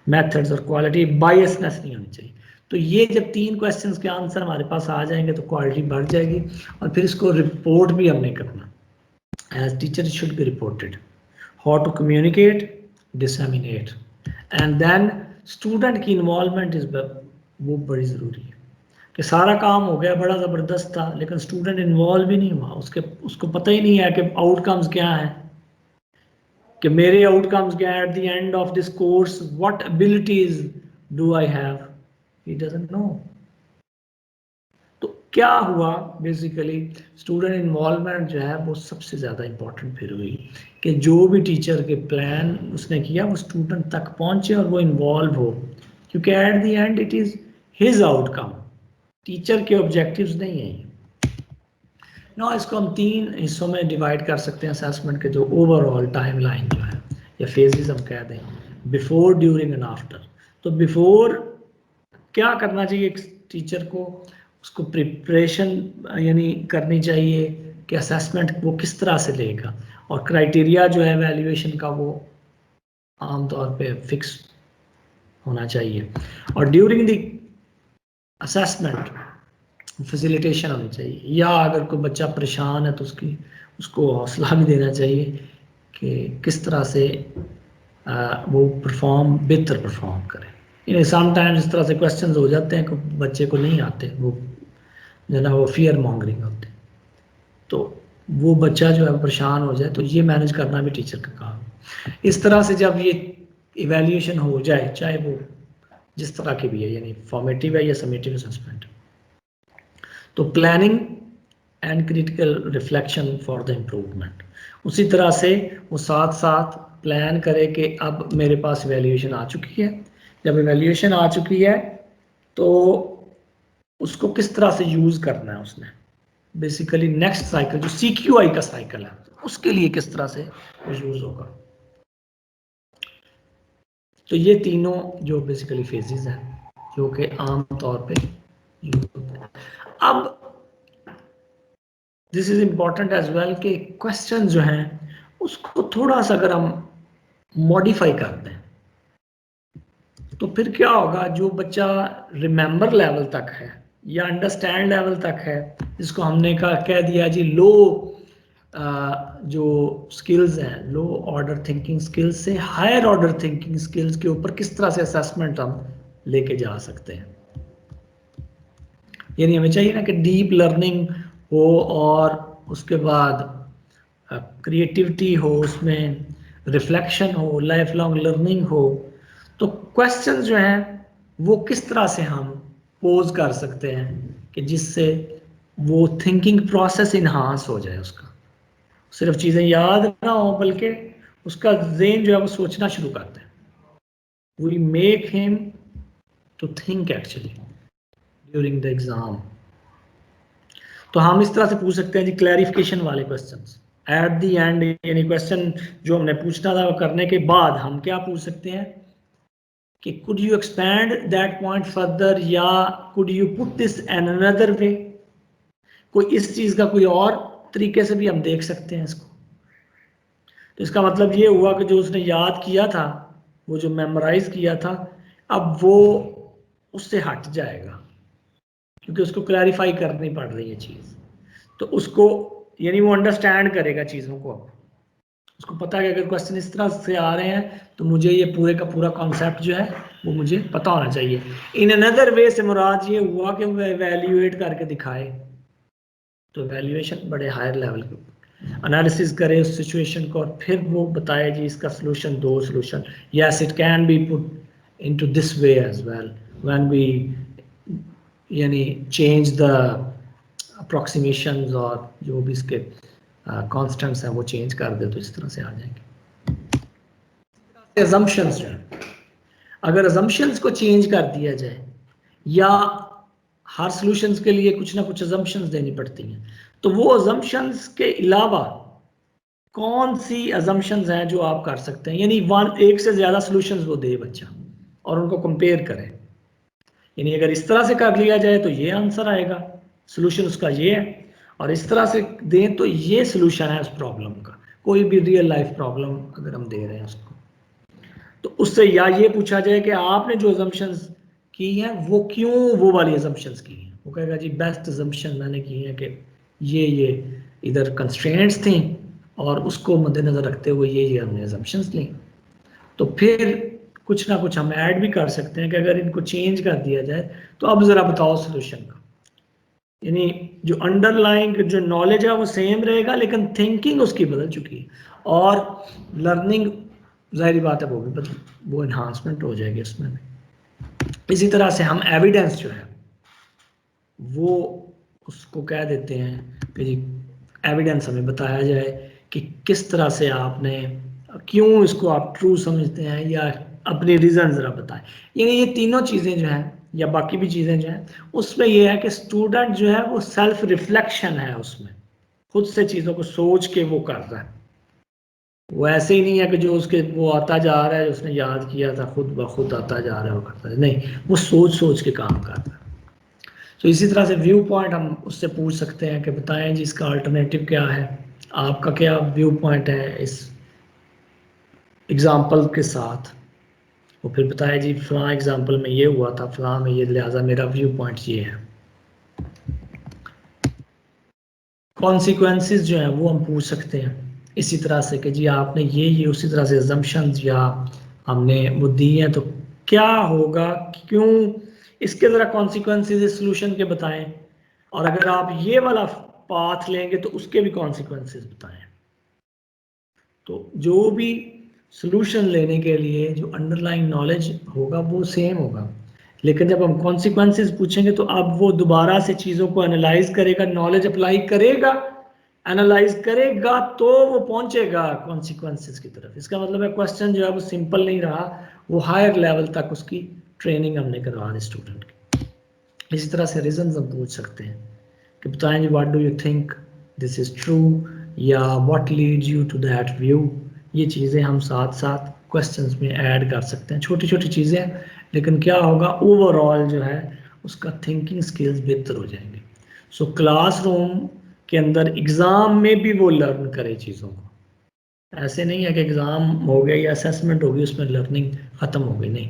میتھڈز اور کوالٹی بائسنس نہیں ہونی چاہیے. تو یہ جب 3 کوشچنز کے آنسر ہمارے پاس آ جائیں گے تو کوالٹی بڑھ جائے گی. اور پھر اس کو رپورٹ بھی ہم نے کرنا. As teacher it should be reported how to communicate, disseminate, and then student کی انوالومنٹ وہ بڑی ضروری ہے کہ سارا کام ہو گیا بڑا زبردست تھا لیکن اسٹوڈنٹ انوالو بھی نہیں ہوا, اس کو پتہ ہی نہیں ہے کہ آؤٹ کمز کیا ہیں, کہ میرے آؤٹ کمز کیا ہیں at the end of this course, what abilities do I have, he doesn't know. تو کیا ہوا بیسیکلی اسٹوڈنٹ انوالومنٹ جو ہے وہ سب سے زیادہ امپورٹنٹ پھر ہوئی کہ جو بھی ٹیچر کے پلان اس نے کیا وہ اسٹوڈنٹ تک پہنچے اور وہ انوالو ہو, کیونکہ at the end it is his outcome, teacher کے آبجیکٹیوز نہیں ہیں. نا اس کو ہم 3 حصوں میں ڈیوائڈ کر سکتے ہیں اسیسمنٹ کے جو اوور آل ٹائم لائن جو ہے یا فیزز ہم کہہ دیں, بیفور, ڈیورنگ اینڈ آفٹر. تو بیفور کیا کرنا چاہیے ایک ٹیچر کو, اس کو پریپریشن یعنی کرنی چاہیے کہ اسیسمنٹ وہ کس طرح سے لے گا, اور کرائٹیریا جو ہے ایویلیویشن کا وہ عام طور پہ فکس ہونا چاہیے. اور ڈیورنگ دی اسیسمنٹ فیسیلیٹیشن ہونی چاہیے, یا اگر کوئی بچہ پریشان ہے تو اس کو حوصلہ بھی دینا چاہیے کہ کس طرح سے وہ بہتر پرفارم کرے. یعنی سم ٹائمز اس طرح سے کوشچنز ہو جاتے ہیں کہ بچے کو نہیں آتے, وہ جو نا وہ فیئر مانگرنگ ہوتے, تو وہ بچہ جو ہے پریشان ہو جائے, تو یہ مینیج کرنا بھی ٹیچر کا کام ہے. اس طرح سے جب یہ ایویلیویشن ہو جائے, چاہے وہ جس طرح کی بھی ہے, یعنی فارمیٹیو ہے یا سمیٹیو اسسمنٹ, تو planning and critical reflection for the improvement. اسی طرح سے وہ ساتھ ساتھ پلان کرے کہ اب میرے پاس ایویلیویشن آ چکی ہے, جب ایویلیویشن آ چکی ہے تو اس کو کس طرح سے یوز کرنا ہے, اس نے بیسیکلی نیکسٹ سائیکل جو سی کیو آئی کا سائیکل ہے اس کے لیے کس طرح سے وہ یوز ہوگا. تو یہ تینوں جو بیسیکلی فیزز ہیں جو کہ عام طور پہ یوز ہوتے ہیں. اب دس از امپورٹنٹ ایز ویل کہ کوشچن جو ہیں اس کو تھوڑا سا اگر ہم ماڈیفائی کر دیں تو پھر کیا ہوگا، جو بچہ ریممبر لیول تک ہے یا انڈرسٹینڈ لیول تک ہے، جس کو ہم نے کہہ دیا جی لو جو سکلز ہیں، لو آرڈر تھنکنگ سکلز سے ہائر آرڈر تھنکنگ سکلز کے اوپر کس طرح سے اسیسمنٹ ہم لے کے جا سکتے ہیں. یعنی ہمیں چاہیے نا کہ ڈیپ لرننگ ہو اور اس کے بعد کریٹیوٹی ہو، اس میں ریفلیکشن ہو، لائف لانگ لرننگ ہو. تو کوشچن جو ہیں وہ کس طرح سے ہم پوز کر سکتے ہیں کہ جس سے وہ تھنکنگ پروسیس انہانس ہو جائے، اس کا صرف چیزیں یاد نہ ہوں بلکہ اس کا ذہن جو ہے وہ سوچنا شروع کرتے ہیں. We make him to think actually during the exam. تو ہم اس طرح سے پوچھ سکتے ہیں جی کلیریفیکیشن والے کوشچنس ایٹ دی اینڈ، یعنی کوشچن جو ہم نے پوچھنا تھا وہ کرنے کے بعد ہم کیا پوچھ سکتے ہیں کہ could you expand that point further یا could you put this in another way. کوئی اس چیز کا کوئی اور طریقے سے بھی ہم دیکھ سکتے ہیں اس کو. تو اس کا مطلب یہ ہوا کہ جو اس نے یاد کیا تھا، وہ جو میمورائز کیا تھا، اب وہ اس سے ہٹ جائے گا کیونکہ اس کو کلیریفائی کرنی پڑ رہی ہے چیز. تو اس کو یعنی وہ انڈرسٹینڈ کرے گا چیزوں کو. اس کو پتا ہے کہ اگر کوشچن اس طرح سے آ رہے ہیں تو مجھے یہ پورے کا پورا کانسیپٹ جو ہے وہ مجھے پتا ہونا چاہیے. ان اندر وے سے مراد یہ ہوا کہ وہ ایویلیویٹ کر کے دکھائے. تو ایویلیویشن بڑے ہائر لیول کے انالیسز کرے اس سچویشن کو اور پھر وہ بتائے جی اس کا سلوشن، دو solution. Yes it can be put into this way as well when we یعنی چینج دا اپروکسیمیشنز اور جو بھی اس کے کانسٹنٹس ہیں وہ چینج کر دے تو اس طرح سے آ جائیں گے. assumptions جو ہیں، اگر assumptions کو چینج کر دیا جائے یا ہر سلوشنز کے لیے کچھ نہ کچھ assumptions دینی پڑتی ہیں، تو وہ assumptions کے علاوہ کون سی assumptions ہیں جو آپ کر سکتے ہیں. یعنی ایک سے زیادہ سلوشنز وہ دے بچہ اور ان کو کمپیئر کرے. یعنی اگر اس طرح سے کر لیا جائے تو یہ آنسر آئے گا، سلوشن اس کا یہ ہے، اور اس طرح سے دیں تو یہ سلوشن ہے اس پرابلم کا. کوئی بھی ریئل لائف پرابلم اگر ہم دے رہے ہیں اس کو، تو اس سے یا یہ پوچھا جائے کہ آپ نے جو assumptions کی ہیں وہ کیوں وہ والی assumptions کی ہیں. وہ کہے گا جی بیسٹ assumption میں نے کی ہے کہ یہ ادھر constraints تھیں اور اس کو مد نظر رکھتے ہوئے یہ ہم نے assumptions لیں. تو پھر کچھ نہ کچھ ہم ایڈ بھی کر سکتے ہیں کہ اگر ان کو چینج کر دیا جائے تو اب ذرا بتاؤ سلوشن کا. یعنی جو انڈر لائنگ جو نالج ہے وہ سیم رہے گا لیکن تھنکنگ اس کی بدل چکی ہے اور لرننگ ظاہری بات ہے وہ انہانسمنٹ ہو جائے گی اس میں. اسی طرح سے ہم ایویڈنس جو ہے وہ اس کو کہہ دیتے ہیں کہ جی ایویڈنس ہمیں بتایا جائے کہ کس طرح سے آپ نے کیوں اس کو آپ ٹرو سمجھتے ہیں یا اپنی ریزن ذرا بتائیں. یعنی یہ تینوں چیزیں جو ہیں یا باقی بھی چیزیں جو ہیں اس میں یہ ہے کہ اسٹوڈنٹ جو ہے وہ سیلف ریفلیکشن ہے، اس میں خود سے چیزوں کو سوچ کے وہ کر رہا ہے. وہ ایسے ہی نہیں ہے کہ جو اس کے وہ آتا جا رہا ہے، اس نے یاد کیا تھا خود بخود آتا جا رہا ہے وہ کرتا ہے، نہیں، وہ سوچ کے کام کرتا ہے. تو اسی طرح سے ویو پوائنٹ ہم اس سے پوچھ سکتے ہیں کہ بتائیں جی اس کا الٹرنیٹیو کیا ہے، آپ کا کیا ویو پوائنٹ ہے اس ایگزامپل کے ساتھ. وہ پھر بتائے جی فلاں ایگزامپل میں یہ ہوا تھا، فلاں میں یہ، لہٰذا میرا ویو پوائنٹ یہ ہے. کانسیکوینسز جو ہیں وہ ہم پوچھ سکتے ہیں اسی طرح سے کہ جی آپ نے یہ اسی طرح سے assumptions یا ہم نے وہ دی ہیں تو کیا ہوگا، کیوں، اس کے ذرا کانسیکوینسز اس سلوشن کے بتائیں، اور اگر آپ یہ والا پاتھ لیں گے تو اس کے بھی کانسیکوینسز بتائیں. تو جو بھی سلوشن لینے کے لیے جو انڈر لائن نالج ہوگا وہ سیم ہوگا، لیکن جب ہم کانسیکوینسز پوچھیں گے تو اب وہ دوبارہ سے چیزوں کو انالائز کرے گا، نالج اپلائی کرے گا، انالائز کرے گا تو وہ پہنچے گا کانسیکوینسز کی طرف. اس کا مطلب ہے کوسچن جو ہے وہ سمپل نہیں رہا، وہ ہائر لیول تک اس کی ٹریننگ ہم نے کروا دی اسٹوڈنٹ کی. اسی طرح سے ریزنز ہم پوچھ سکتے ہیں کہ بتائیں جی what do you think this is true یا what led you to that view. یہ چیزیں ہم ساتھ ساتھ کوسچنز میں ایڈ کر سکتے ہیں، چھوٹی چھوٹی چیزیں، لیکن کیا ہوگا اوور آل جو ہے اس کا تھنکنگ سکلز بہتر ہو جائیں گے. سو کلاس روم کے اندر ایگزام میں بھی وہ لرن کرے چیزوں کو. ایسے نہیں ہے کہ ایگزام ہو گیا یا اسیسمنٹ ہوگی اس میں لرننگ ختم ہو گئی، نہیں،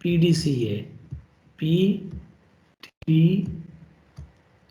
PDCA,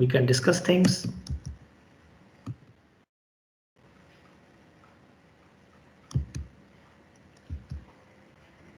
we can discuss things.